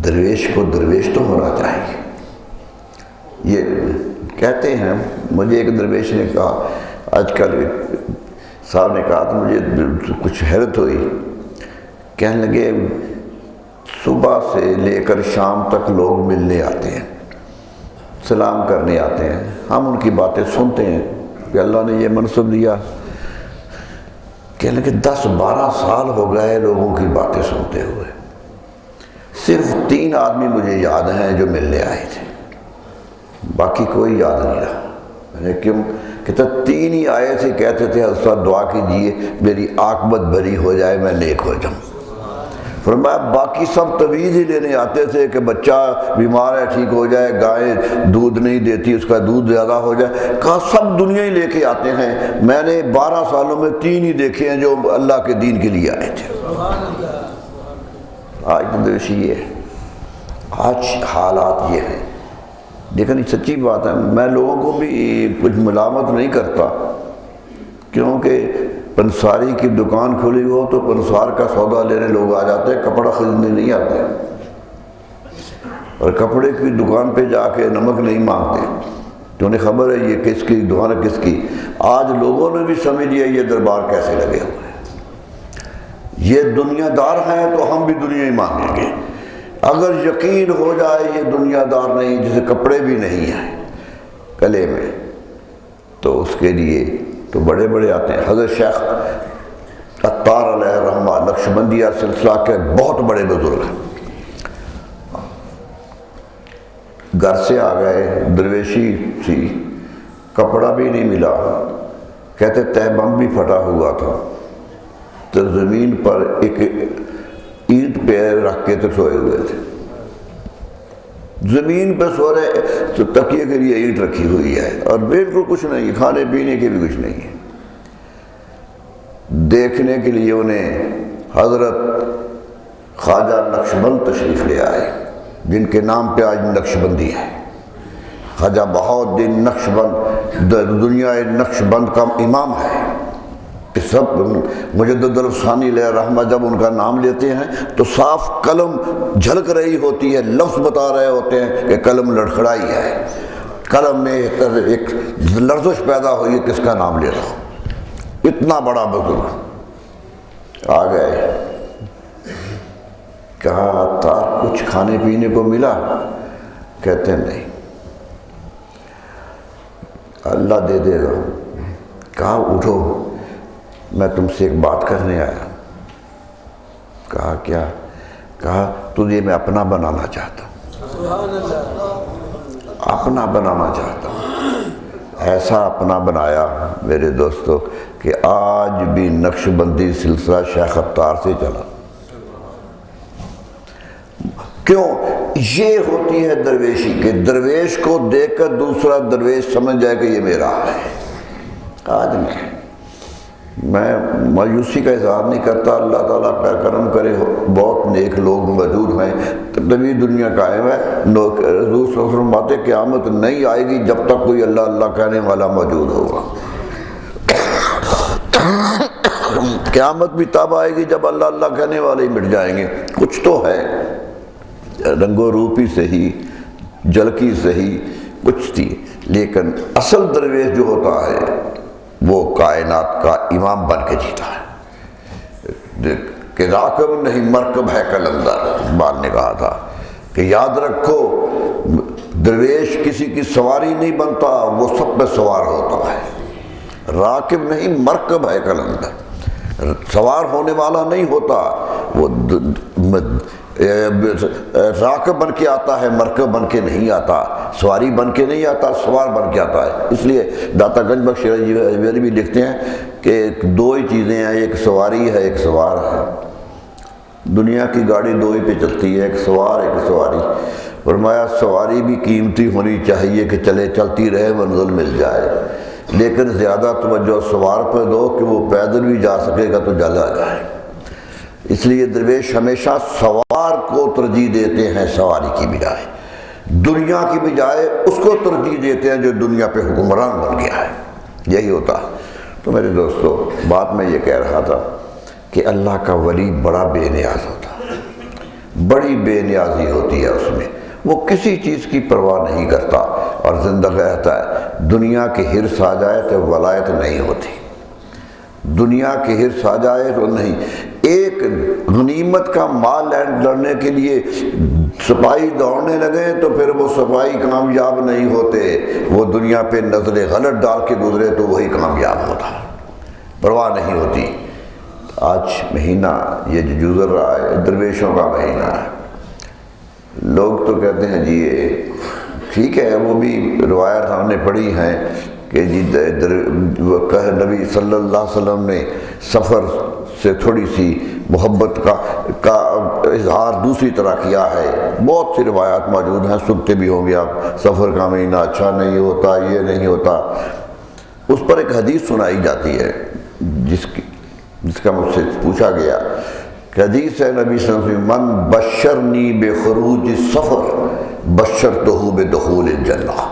درویش کو درویش تو ہونا چاہیے۔ یہ کہتے ہیں، مجھے ایک درویش نے کہا، آج کل صاحب نے کہا تو مجھے کچھ حیرت ہوئی، کہنے لگے صبح سے لے کر شام تک لوگ ملنے آتے ہیں، سلام کرنے آتے ہیں، ہم ان کی باتیں سنتے ہیں کہ اللہ نے یہ منصب دیا۔ کہنے لگے 10-12 سال ہو گئے لوگوں کی باتیں سنتے ہوئے، صرف 3 آدمی مجھے یاد ہیں جو ملنے آئے تھے، باقی کوئی یاد نہیں رہا۔ میں نے کیوں؟ کہتا 3 ہی آئے تھے، کہتے تھے حضرت صاحب دعا کیجئے میری عاقبت بھری ہو جائے، میں نیک ہو جاؤں۔ فرمایا باقی سب تویز ہی لینے آتے تھے کہ بچہ بیمار ہے ٹھیک ہو جائے، گائے دودھ نہیں دیتی اس کا دودھ زیادہ ہو جائے، کہا سب دنیا ہی لے کے آتے ہیں، میں نے 12 سالوں میں 3 ہی دیکھے ہیں جو اللہ کے دین کے لیے آئے تھے۔ آج درویشی یہ ہے، آج حالات یہ ہیں، لیکن سچی بات ہے، میں لوگوں کو بھی کچھ ملامت نہیں کرتا، کیونکہ پنساری کی دکان کھلی ہو تو پنسار کا سودا لینے لوگ آ جاتے ہیں، کپڑا خریدنے نہیں آتے، اور کپڑے کی دکان پہ جا کے نمک نہیں مانگتے، تو انہیں خبر ہے یہ کس کی دکان ہے کس کی۔ آج لوگوں نے بھی سمجھ لیا یہ دربار کیسے لگے ہوئے ہیں، یہ دنیا دار ہیں تو ہم بھی دنیا ہی مانگیں گے۔ اگر یقین ہو جائے یہ دنیا دار نہیں، جسے کپڑے بھی نہیں ہیں گلے میں، تو اس کے لیے تو بڑے بڑے آتے ہیں۔ حضرت شیخ عطار علیہ رحمہ نقشبندیہ سلسلہ کے بہت بڑے بزرگ ہیں، گھر سے آ گئے، درویشی سی، کپڑا بھی نہیں ملا، کہتے تیبم بھی پھٹا ہوا تھا، تو زمین پر ایک اینٹ پہ رکھ کے تو سوئے ہوئے تھے، زمین پہ سو رہے، تو تکیے کے لیے اینٹ رکھی ہوئی ہے اور بالکل کچھ نہیں، کھانے پینے کے بھی کچھ نہیں ہے۔ دیکھنے کے لیے انہیں حضرت خواجہ نقشبند تشریف لے آئے، جن کے نام پہ آج نقشبندی ہے، خواجہ بہاؤالدین نقشبند دنیا نقشبند کا امام ہے۔ سب مجدد الثانی علیہ رحمہ جب ان کا نام لیتے ہیں تو صاف قلم جھلک رہی ہوتی ہے، لفظ بتا رہے ہوتے ہیں کہ قلم لڑکھڑائی ہے، قلم میں ایک لرزش پیدا ہوئی ہے کس کا نام لے رہا ہوں۔ اتنا بڑا بزرگ آ گئے، کہا عطار کچھ کھانے پینے کو ملا؟ کہتے ہیں نہیں، اللہ دے دے گا۔ کہا اٹھو میں تم سے ایک بات کرنے آیا۔ کہا کیا؟ کہا تجھے میں اپنا بنانا چاہتا ہوں۔ اپنا بنانا چاہتا ہوں، ایسا اپنا بنایا میرے دوستو کہ آج بھی نقش بندی سلسلہ شیخ اتار سے چلا۔ کیوں؟ یہ ہوتی ہے درویشی، کہ درویش کو دیکھ کر دوسرا درویش سمجھ جائے کہ یہ میرا ہے۔ آج میں مایوسی کا اظہار نہیں کرتا، اللہ تعالیٰ کا کرم کرے، بہت نیک لوگ موجود ہیں، تبھی دنیا قائم ہے۔ حضور صلی اللہ علیہ وسلم فرماتے قیامت نہیں آئے گی جب تک کوئی اللہ اللہ کہنے والا موجود ہوگا۔ قیامت بھی تب آئے گی جب اللہ اللہ کہنے والے ہی مٹ جائیں گے۔ کچھ تو ہے، رنگ و روپی سے ہی، جھلکی سے ہی کچھ تھی، لیکن اصل درویش جو ہوتا ہے وہ کائنات کا امام بن کے جیتا ہے، کہ راکب نہیں مرکب ہے قلندر۔ اقبال نے کہا تھا کہ یاد رکھو درویش کسی کی سواری نہیں بنتا، وہ سب پہ سوار ہوتا ہے۔ راکب نہیں مرکب ہے قلندر، سوار ہونے والا نہیں ہوتا، وہ راکب بن کے آتا ہے، مرکب بن کے نہیں آتا، سواری بن کے نہیں آتا، سوار بن کے آتا ہے۔ اس لیے داتا گنج بخش اجمیری بھی لکھتے ہیں کہ دو ہی چیزیں ہیں، ایک سواری ہے ایک سوار ہے۔ دنیا کی گاڑی دو ہی پہ چلتی ہے، ایک سوار ایک سواری۔ فرمایا سواری بھی قیمتی ہونی چاہیے کہ چلتی رہے منزل مل جائے، لیکن زیادہ توجہ سوار پہ دو کہ وہ پیدل بھی جا سکے گا تو چلا جائے۔ اس لیے درویش ہمیشہ سوار کو ترجیح دیتے ہیں سواری کی بجائے، دنیا کی بجائے اس کو ترجیح دیتے ہیں جو دنیا پہ حکمران بن گیا ہے۔ یہی ہوتا۔ تو میرے دوستو بات میں یہ کہہ رہا تھا کہ اللہ کا ولی بڑا بے نیاز ہوتا ہے، بڑی بے نیازی ہوتی ہے اس میں، وہ کسی چیز کی پرواہ نہیں کرتا اور زندہ رہتا ہے۔ دنیا کی حرص آ جائے تو ولایت نہیں ہوتی، دنیا کی حرص آ جائے تو نہیں۔ ایک غنیمت کا مال لڑنے کے لیے سپاہی دوڑنے لگے تو پھر وہ سپاہی کامیاب نہیں ہوتے، وہ دنیا پہ نظر غلط ڈال کے گزرے تو وہی کامیاب ہوتا، پرواہ نہیں ہوتی۔ آج مہینہ یہ جو گزر رہا ہے درویشوں کا مہینہ ہے۔ لوگ تو کہتے ہیں جی ٹھیک ہے، وہ بھی روایت ہم نے پڑھی ہیں کہ جی نبی صلی اللہ علیہ وسلم نے سفر سے تھوڑی سی محبت کا اظہار دوسری طرح کیا ہے۔ بہت سی روایات موجود ہیں، سنتے بھی ہوں گے آپ، سفر کا مہینہ اچھا نہیں ہوتا، یہ نہیں ہوتا۔ اس پر ایک حدیث سنائی جاتی ہے جس کا مجھ سے پوچھا گیا کہ حدیث ہے نبی صلی اللہ علیہ وسلم من بشرنی بخروج السفر بشرتہ بدخول الجنہ۔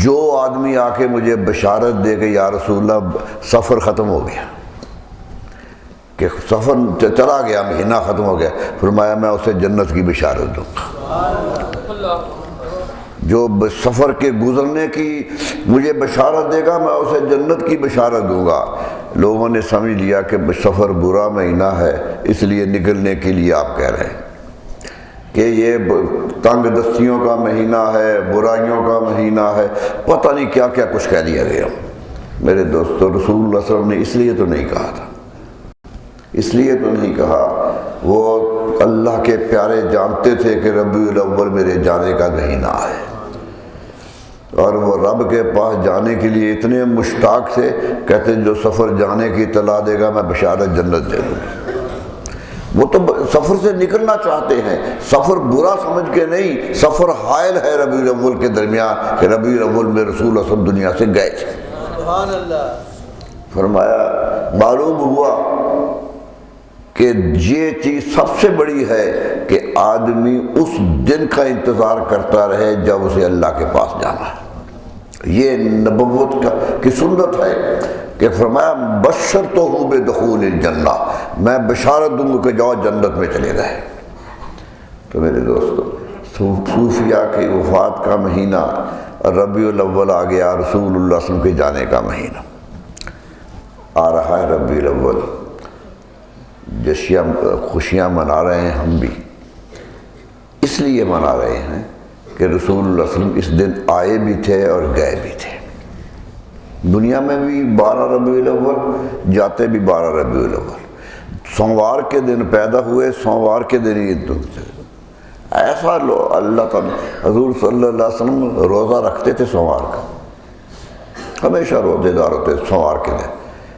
جو آدمی آ کے مجھے بشارت دے کہ یا رسول اللہ سفر ختم ہو گیا، کہ سفر چلا گیا، مہینہ ختم ہو گیا، فرمایا میں اسے جنت کی بشارت دوں گا۔ جو سفر کے گزرنے کی مجھے بشارت دے گا میں اسے جنت کی بشارت دوں گا۔ لوگوں نے سمجھ لیا کہ سفر برا مہینہ ہے، اس لیے نکلنے کے لیے آپ کہہ رہے ہیں کہ یہ تنگ دستیوں کا مہینہ ہے، برائیوں کا مہینہ ہے، پتہ نہیں کیا کیا کچھ کہہ دیا گیا۔ میرے دوستو رسول اللہ صلی اللہ علیہ وسلم نے اس لیے تو نہیں کہا تھا، اس لیے تو نہیں کہا، وہ اللہ کے پیارے جانتے تھے کہ ربیع الاول میرے جانے کا مہینہ ہے، اور وہ رب کے پاس جانے کے لیے اتنے مشتاق تھے، کہتے جو سفر جانے کی اطلاع دے گا میں بشارت جنت دے دوں گا۔ وہ تو سفر سے نکلنا چاہتے ہیں، سفر برا سمجھ کے نہیں، سفر حائل ہے ربیع الاول کے درمیان کہ ربیع الاول میں رسول اللہ صلی اللہ علیہ وسلم دنیا سے گئے تھے۔ سبحان اللہ۔ فرمایا معلوم ہوا کہ یہ چیز سب سے بڑی ہے کہ آدمی اس دن کا انتظار کرتا رہے جب اسے اللہ کے پاس جانا ہے۔ یہ نبوت کی سنت ہے کہ فرمایا بشرتہ بدخول الجنہ، میں بشارت دوں گا کہ جاؤ جنت میں چلے گئے۔ تو میرے دوستو صوفیہ کی وفات کا مہینہ ربیع الاول آ گیا، رسول اللہ صلی اللہ علیہ وسلم کے جانے کا مہینہ آ رہا ہے۔ ربیع الاول جشن خوشیاں منا رہے ہیں، ہم بھی اس لیے منا رہے ہیں کہ رسول اللہ صلی اللہ علیہ وسلم اس دن آئے بھی تھے اور گئے بھی تھے۔ دنیا میں بھی 12 ربیع الاول، جاتے بھی 12 ربیع الاول، سوموار کے دن پیدا ہوئے، سوموار کے دن عید۔ ایسا اللہ تعالیٰ حضور صلی اللہ علیہ وسلم روزہ رکھتے تھے سوار کا، ہمیشہ روزے دار ہوتے سوار کے دن۔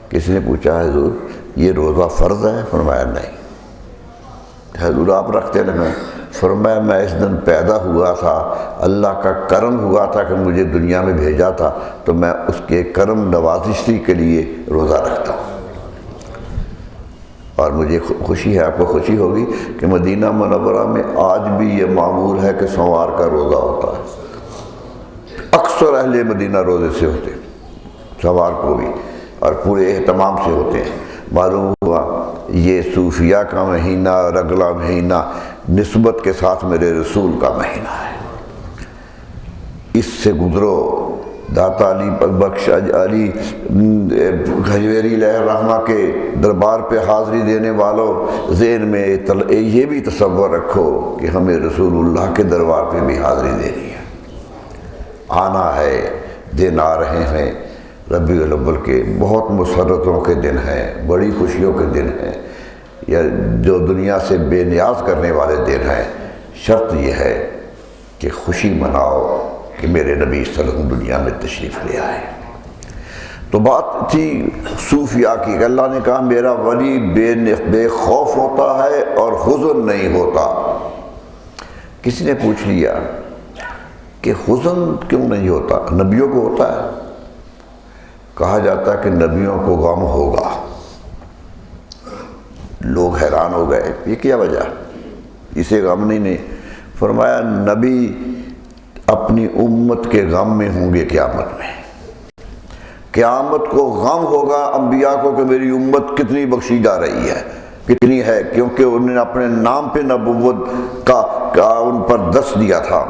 کسی نے پوچھا حضور یہ روزہ فرض ہے؟ فرمایا نہیں۔ حضور آپ رکھتے نہیں؟ فرمایا میں اس دن پیدا ہوا تھا، اللہ کا کرم ہوا تھا کہ مجھے دنیا میں بھیجا تھا، تو میں اس کے کرم نوازشی کے لیے روزہ رکھتا ہوں۔ اور مجھے خوشی ہے، آپ کو خوشی ہوگی کہ مدینہ منورہ میں آج بھی یہ معمول ہے کہ سوار کا روزہ ہوتا ہے۔ اکثر اہل مدینہ روزے سے ہوتے ہیں، سوار کو بھی، اور پورے اہتمام سے ہوتے ہیں۔ معلوم ہوا یہ صوفیہ کا مہینہ اور اگلا مہینہ نسبت کے ساتھ میرے رسول کا مہینہ ہے۔ اس سے گزرو۔ داتا علی بخش علی گھجویری علیہ الرحمہ کے دربار پہ حاضری دینے والوں، ذہن میں یہ بھی تصور رکھو کہ ہمیں رسول اللہ کے دربار پہ بھی حاضری دینی ہے، آنا ہے۔ دن آ رہے ہیں ربیع الاول کے، بہت مسرتوں کے دن ہیں، بڑی خوشیوں کے دن ہیں، یا جو دنیا سے بے نیاز کرنے والے دن ہیں۔ شرط یہ ہے کہ خوشی مناؤ کہ میرے نبی صلی اللہ علیہ وسلم دنیا میں تشریف لے آئے۔ تو بات تھی صوفیہ کی کہ اللہ نے کہا میرا ولی بے خوف ہوتا ہے اور حزن نہیں ہوتا۔ کسی نے پوچھ لیا کہ حزن کیوں نہیں ہوتا؟ نبیوں کو ہوتا ہے۔ کہا جاتا ہے کہ نبیوں کو غم ہوگا۔ لوگ حیران ہو گئے، یہ کیا وجہ؟ اسے غم نہیں۔ فرمایا نبی اپنی امت کے غم میں ہوں گے قیامت میں۔ قیامت کو غم ہوگا انبیاء کو کہ میری امت کتنی بخشی جا رہی ہے، کتنی ہے، کیونکہ انہوں نے اپنے نام پہ نبوت کا ان پر دست دیا تھا۔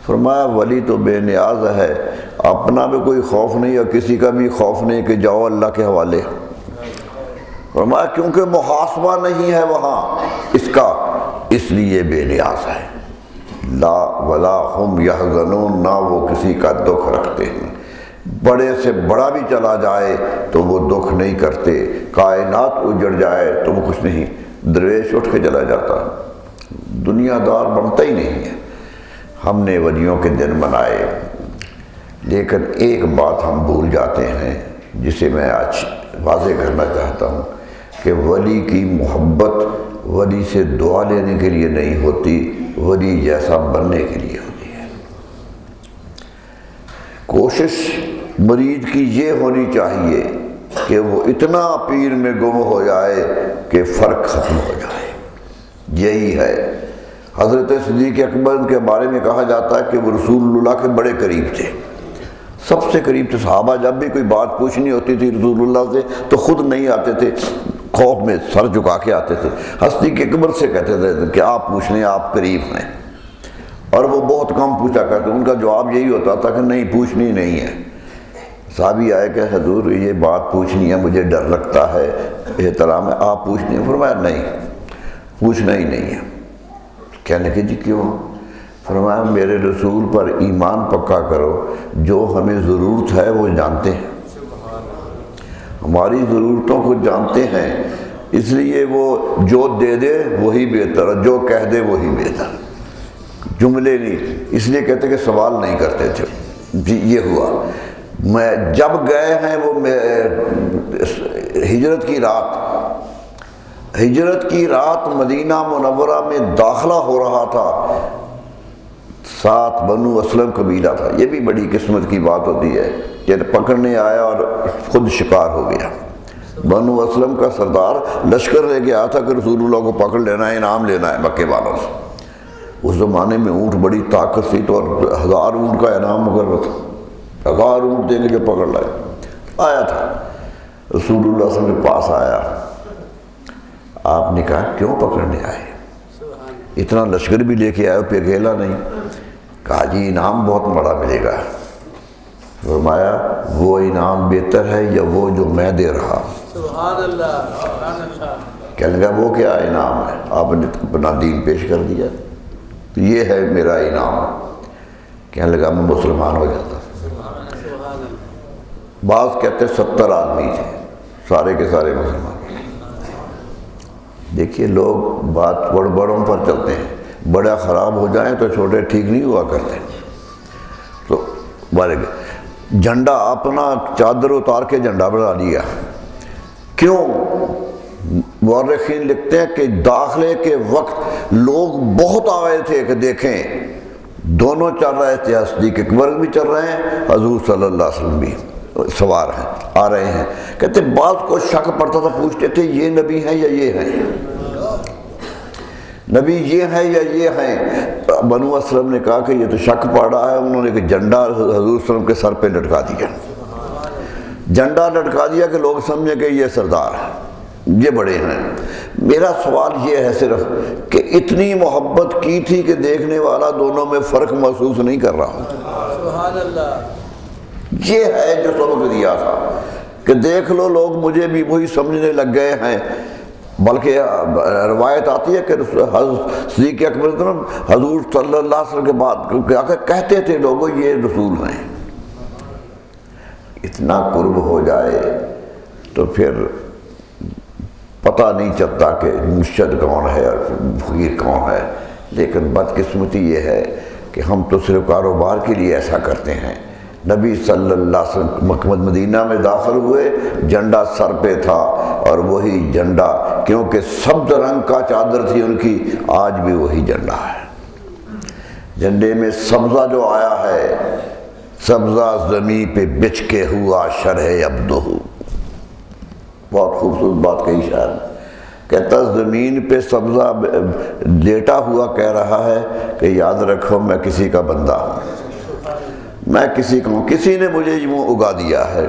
فرمایا ولی تو بے نیاز ہے، اپنا بھی کوئی خوف نہیں اور کسی کا بھی خوف نہیں کہ جاؤ اللہ کے حوالے۔ فرمایا کیونکہ محاسبہ نہیں ہے وہاں اس کا، اس لیے بے نیاز ہے۔ لا ولا ہم یحزنون، نہ وہ کسی کا دکھ رکھتے ہیں۔ بڑے سے بڑا بھی چلا جائے تو وہ دکھ نہیں کرتے، کائنات اجڑ جائے تو وہ کچھ نہیں، درویش اٹھ کے چلا جاتا، دنیا دار بنتا ہی نہیں ہے۔ ہم نے ولیوں کے دن منائے، لیکن ایک بات ہم بھول جاتے ہیں جسے میں آج واضح کرنا چاہتا ہوں کہ ولی کی محبت ولی سے دعا لینے کے لیے نہیں ہوتی، ولی جیسا بننے کے لیے ہوتی ہے۔ کوشش مرید کی یہ ہونی چاہیے کہ وہ اتنا پیر میں گم ہو جائے کہ فرق ختم ہو جائے۔ یہی ہے حضرت صدیق اکبر کے بارے میں کہا جاتا ہے کہ وہ رسول اللہ کے بڑے قریب تھے، سب سے قریب تھے۔ صحابہ جب بھی کوئی بات پوچھنی ہوتی تھی رسول اللہ سے تو خود نہیں آتے تھے، خوف میں سر جھکا کے آتے تھے۔ صدیق اکبر سے کہتے تھے کہ آپ پوچھ لیں، آپ قریب ہیں، اور وہ بہت کم پوچھا کرتے، ان کا جواب یہی ہوتا تھا کہ نہیں پوچھنی نہیں ہے۔ صحابی آئے کہ حضور یہ بات پوچھنی ہے، مجھے ڈر لگتا ہے، احترام ہے، آپ پوچھنی ہے؟ فرمایا نہیں، پوچھنا ہی نہیں ہے۔ کہنے کہ جی کیوں؟ فرمایا میرے رسول پر ایمان پکا کرو، جو ہمیں ضرورت ہے وہ جانتے ہیں، ہماری ضرورتوں کو جانتے ہیں، اس لیے وہ جو دے دے وہی بہتر، جو کہہ دے وہی بہتر، جملے نہیں۔ اس لیے کہتے کہ سوال نہیں کرتے تھے۔ جی یہ ہوا، میں جب گئے ہیں وہ ہجرت کی رات مدینہ منورہ میں داخلہ ہو رہا تھا، ساتھ بنو اسلم قبیلہ تھا۔ یہ بھی بڑی قسمت کی بات ہوتی ہے کہ پکڑنے آیا اور خود شکار ہو گیا۔ بنو اسلم کا سردار لشکر لے کے آیا تھا کہ رسول اللہ کو پکڑ لینا ہے، انعام لینا ہے مکے والوں سے۔ اس زمانے میں اونٹ بڑی طاقت تھی، تو 1000 اونٹ کا انعام مقرر تھا، 1000 اونٹ دیں گے جو پکڑ لائے۔ آیا تھا رسول اللہ صلی اللہ علیہ وسلم کے پاس آیا، آپ نے کہا کیوں پکڑنے آئے؟ اتنا لشکر بھی لے کے آئے پہ اکیلا نہیں؟ کہا جی انعام بہت بڑا ملے گا۔ فرمایا وہ انعام بہتر ہے یا وہ جو میں دے رہا؟ سبحان اللہ۔ کہنے لگا وہ کیا انعام ہے؟ آپ نے اپنا دین پیش کر دیا، تو یہ ہے میرا انعام۔ کہنے لگا میں مسلمان ہو جاتا۔ بعض کہتے 70 آدمی تھے، سارے کے سارے مسلمان۔ دیکھیے لوگ بات بڑوں پر چلتے ہیں، بڑا خراب ہو جائیں تو چھوٹے ٹھیک نہیں ہوا کرتے. تو جھنڈا اپنا چادر اتار کے جھنڈا بنا لیا. کیوں؟ مورخین لکھتے ہیں کہ داخلے کے وقت لوگ بہت آئے تھے کہ دیکھیں دونوں چل رہے تھے، صدیق اکبر بھی چل رہے ہیں، حضور صلی اللہ علیہ وسلم بھی سوار ہیں، آ رہے ہیں. کہتے بعض کو شک پڑتا تھا، پوچھتے تھے یہ نبی ہیں یا یہ ہیں، نبی یہ ہیں یا یہ ہیں. بنو اسلم نے کہا کہ یہ تو شک پڑ رہا ہے. انہوں نے کہ جھنڈا حضور صلی اللہ علیہ وسلم کے سر پہ لٹکا دیا، جھنڈا لٹکا دیا کہ لوگ سمجھیں کہ یہ سردار ہے، یہ بڑے ہیں. میرا سوال یہ ہے صرف کہ اتنی محبت کی تھی کہ دیکھنے والا دونوں میں فرق محسوس نہیں کر رہا. سبحان اللہ. یہ ہے جو سبق دیا تھا کہ دیکھ لو لوگ مجھے بھی وہی سمجھنے لگ گئے ہیں. بلکہ روایت آتی ہے کہ صدیق اکبر حضور صلی اللہ علیہ وسلم کے بعد کہتے تھے لوگوں یہ رسول ہیں. اتنا قرب ہو جائے تو پھر پتہ نہیں چلتا کہ مرشد کون ہے اور فقیر کون ہے. لیکن بدقسمتی یہ ہے کہ ہم تو صرف کاروبار کے لیے ایسا کرتے ہیں. نبی صلی اللہ علیہ وسلم مکہ مدینہ میں داخل ہوئے، جھنڈا سر پہ تھا، اور وہی جھنڈا کیونکہ سبز رنگ کا چادر تھی ان کی، آج بھی وہی جھنڈا ہے. جھنڈے میں سبزہ جو آیا ہے، سبزہ زمین پہ بچھ کے ہوا شرح عبدہ. بہت خوبصورت بات کہی شاعر نے. کہتا زمین پہ سبزہ لیٹا ہوا کہہ رہا ہے کہ یاد رکھو میں کسی کا بندہ ہوں، میں کسی کا ہوں، کسی نے مجھے یوں اگا دیا ہے.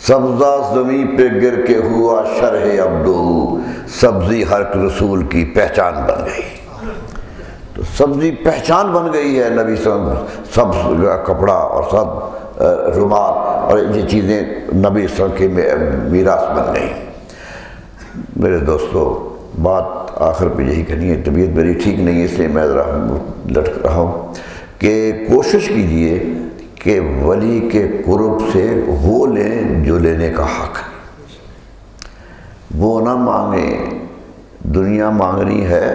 سبزہ زمین پہ گر کے ہوا شرح عبدہ، سبزی ہر رسول کی پہچان بن گئی. تو سبزی پہچان بن گئی ہے نبی صلی اللہ علیہ وسلم. سبز کپڑا اور سب رومال اور یہ چیزیں نبی صلی اللہ علیہ وسلم کی میراث بن گئی. میرے دوستو بات آخر پہ یہی کہنی ہے، طبیعت میری ٹھیک نہیں ہے اس لیے میں ذرا لٹک رہا ہوں کہ کوشش کیجئے کہ ولی کے قرب سے وہ لیں جو لینے کا حق ہے، وہ نہ مانگیں. دنیا مانگنی ہے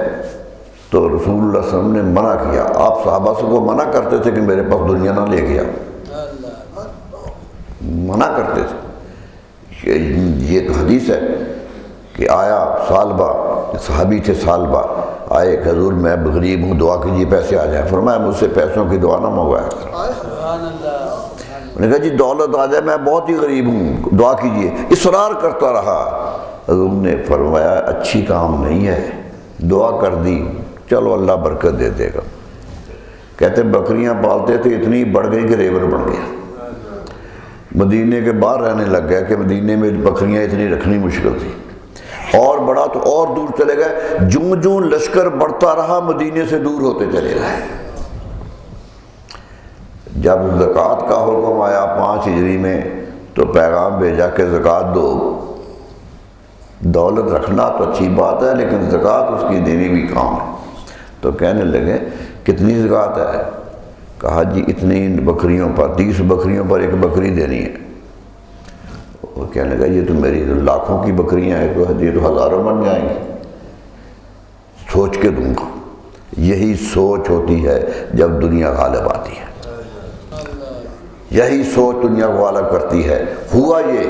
تو رسول اللہ صلی اللہ علیہ وسلم نے منع کیا. آپ صحابہ سے کو منع کرتے تھے کہ میرے پاس دنیا نہ لے گیا، منع کرتے تھے. یہ حدیث ہے کہ آیا سالبہ، صحابی تھے سالبہ، آئے کہ حضور میں غریب ہوں دعا کیجیے پیسے آ جائیں. فرمایا مجھ سے پیسوں کی دعا نہ منگوایا کرو. انہوں نے کہا جی دولت آ جائے، میں بہت ہی غریب ہوں دعا کیجیے. اصرار کرتا رہا. حضور نے فرمایا اچھی کام نہیں ہے، دعا کر دی، چلو اللہ برکت دے دے گا. کہتے بکریاں پالتے تھے، اتنی بڑھ گئی کہ ریور بن گیا. مدینے کے باہر رہنے لگ گیا کہ مدینے میں بکریاں اتنی رکھنی مشکل تھی. اور بڑا تو اور دور چلے گئے. جوں جوں لشکر بڑھتا رہا مدینے سے دور ہوتے چلے گئے. جب زکوٰۃ کا حکم آیا 5 ہجری میں تو پیغام بھیجا کہ زکوٰۃ دو. دولت رکھنا تو اچھی بات ہے لیکن زکوٰۃ اس کی دینی بھی کام ہے. تو کہنے لگے کتنی زکوٰۃ ہے؟ کہا جی اتنی بکریوں پر، 30 بکریوں پر 1 بکری دینی ہے. وہ کہنے لگا یہ تو میری لاکھوں کی بکریاں ہیں، یہ تو ہزاروں بن جائیں گی. سوچ کے دوں گا. یہی سوچ ہوتی ہے جب دنیا غالب آتی ہے، یہی سوچ دنیا کو غالب کرتی ہے. ہوا یہ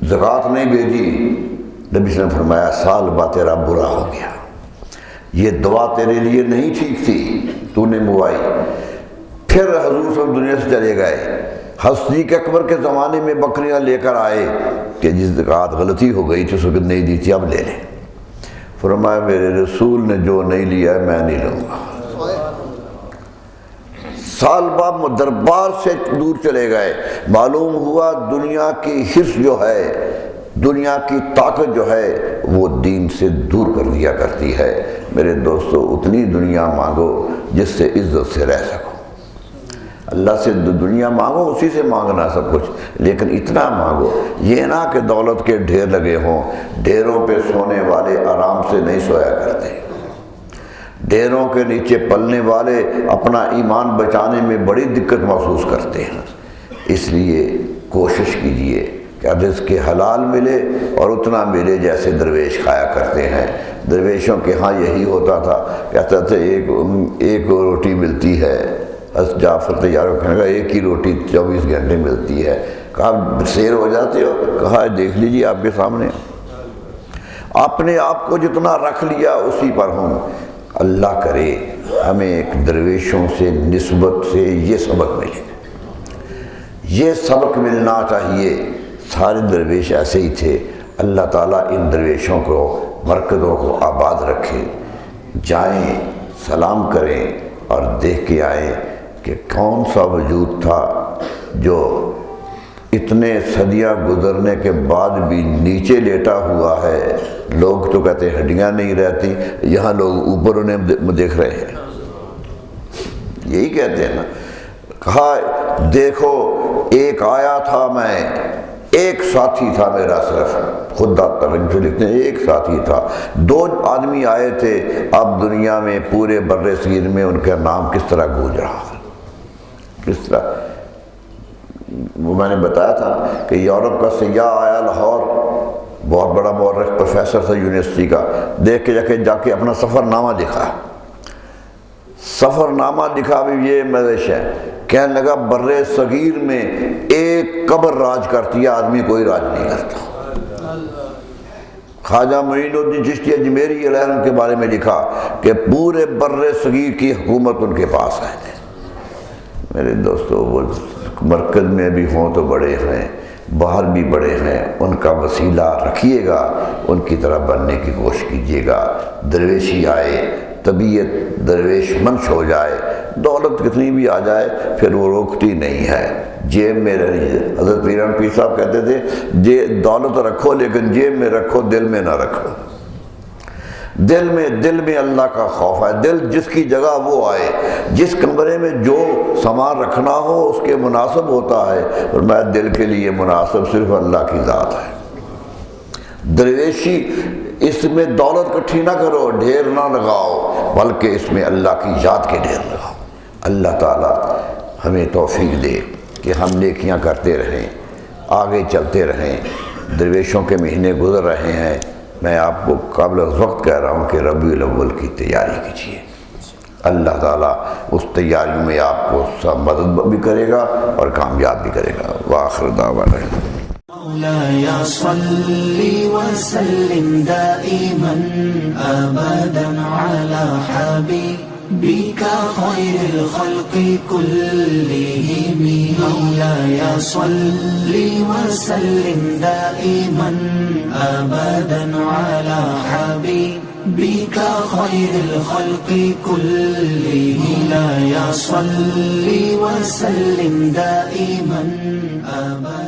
زکوٰۃ نہیں بھیجی. نبی صلی اللہ علیہ وسلم نے فرمایا سال بعد تیرا برا ہو گیا، یہ دعا تیرے لیے نہیں ٹھیک تھی، تو نے منوائی. پھر حضور صلی اللہ علیہ وسلم دنیا سے چلے گئے. صدیق اکبر کے زمانے میں بکریاں لے کر آئے کہ جس زکوٰۃ غلطی ہو گئی تھی اس وقت نہیں دی تھی، اب لے لیں. فرمایا میرے رسول نے جو نہیں لیا ہے میں نہیں لوں گا. سال بعد دربار سے دور چلے گئے. معلوم ہوا دنیا کی حرص جو ہے، دنیا کی طاقت جو ہے وہ دین سے دور کر دیا کرتی ہے. میرے دوستو اتنی دنیا مانگو جس سے عزت سے رہ سکو. اللہ سے دنیا مانگو، اسی سے مانگنا سب کچھ، لیکن اتنا مانگو یہ نہ کہ دولت کے ڈھیر لگے ہوں. ڈھیروں پہ سونے والے آرام سے نہیں سویا کرتے. ڈھیروں کے نیچے پلنے والے اپنا ایمان بچانے میں بڑی دقت محسوس کرتے ہیں. اس لیے کوشش کیجئے کہ رزق حلال ملے اور اتنا ملے جیسے درویش کھایا کرتے ہیں۔ درویشوں کے ہاں یہی ہوتا تھا، کہتا تھا ایک روٹی ملتی ہے، جعفر تیار کہنے کا ایک ہی روٹی 24 گھنٹے ملتی ہے۔ کہا سیر ہو جاتے ہو؟ کہا دیکھ لیجیے آپ کے سامنے، اپنے آپ کو جتنا رکھ لیا اسی پر ہوں۔ اللہ کرے ہمیں ایک درویشوں سے نسبت سے یہ سبق ملے، یہ سبق ملنا چاہیے۔ سارے درویش ایسے ہی تھے۔ اللہ تعالیٰ ان درویشوں کو، مرکزوں کو آباد رکھے۔ جائیں سلام کریں اور دیکھ کے آئیں کہ کون سا وجود تھا جو اتنے صدیاں گزرنے کے بعد بھی نیچے لیٹا ہوا ہے۔ لوگ تو کہتے ہیں ہڈیاں نہیں رہتی، یہاں لوگ اوپر انہیں دیکھ رہے ہیں، یہی کہتے ہیں نا۔ کہا دیکھو ایک آیا تھا میں، ایک ساتھی تھا میرا، صرف خود ترجمہ لکھتے ہیں ایک ساتھی تھا، 2 آدمی آئے تھے، اب دنیا میں پورے بر صغیر میں ان کا نام کس طرح گونج رہا ہے، کس طرح۔ وہ میں نے بتایا تھا کہ یورپ کا سیاح آیا لاہور، بہت بڑا مورخ پروفیسر تھا یونیورسٹی کا، دیکھ کے جا کے اپنا سفر نامہ لکھا، سفر نامہ لکھا بھی یہ مزش ہے۔ کہنے لگا بر صغیر میں ایک قبر راج کرتی ہے، آدمی کوئی راج نہیں کرتا۔ خواجہ معین الدین چشتی اجمیری علیہ السلام کے بارے میں لکھا کہ پورے بر صغیر کی حکومت ان کے پاس ہے۔ میرے دوستو وہ مرکز میں بھی ہوں تو بڑے ہیں، باہر بھی بڑے ہیں، ان کا وسیلہ رکھیے گا، ان کی طرح بننے کی کوشش کیجیے گا۔ درویشی آئے، طبیعت درویش منش ہو جائے، دولت کتنی بھی آ جائے پھر وہ روکتی نہیں ہے، جیب میں رہی۔ حضرت پیران پیر صاحب کہتے تھے دولت رکھو لیکن جیب میں رکھو، دل میں نہ رکھو۔ دل میں اللہ کا خوف ہے۔ دل جس کی جگہ وہ آئے، جس کمرے میں جو سامان رکھنا ہو اس کے مناسب ہوتا ہے، اور میں دل کے لیے مناسب صرف اللہ کی ذات ہے۔ درویشی اس میں دولت کٹھی نہ کرو، ڈھیر نہ لگاؤ، بلکہ اس میں اللہ کی ذات کے ڈھیر لگاؤ۔ اللہ تعالیٰ ہمیں توفیق دے کہ ہم نیکیاں کرتے رہیں، آگے چلتے رہیں۔ درویشوں کے مہینے گزر رہے ہیں، میں آپ کو قبل از وقت کہہ رہا ہوں کہ ربیع الاول کی تیاری کیجیے۔ اللہ تعالیٰ اس تیاری میں آپ کو سب مدد بھی کرے گا اور کامیاب بھی کرے گا۔ وآخر دعوانا مولاي صل وسلم دائما أبدا على حبيبك خير الخلق كلهم مولاي صل وسلم دائما أبدا على حبيبك خير الخلق كلهم مولاي صل وسلم دائما أبدا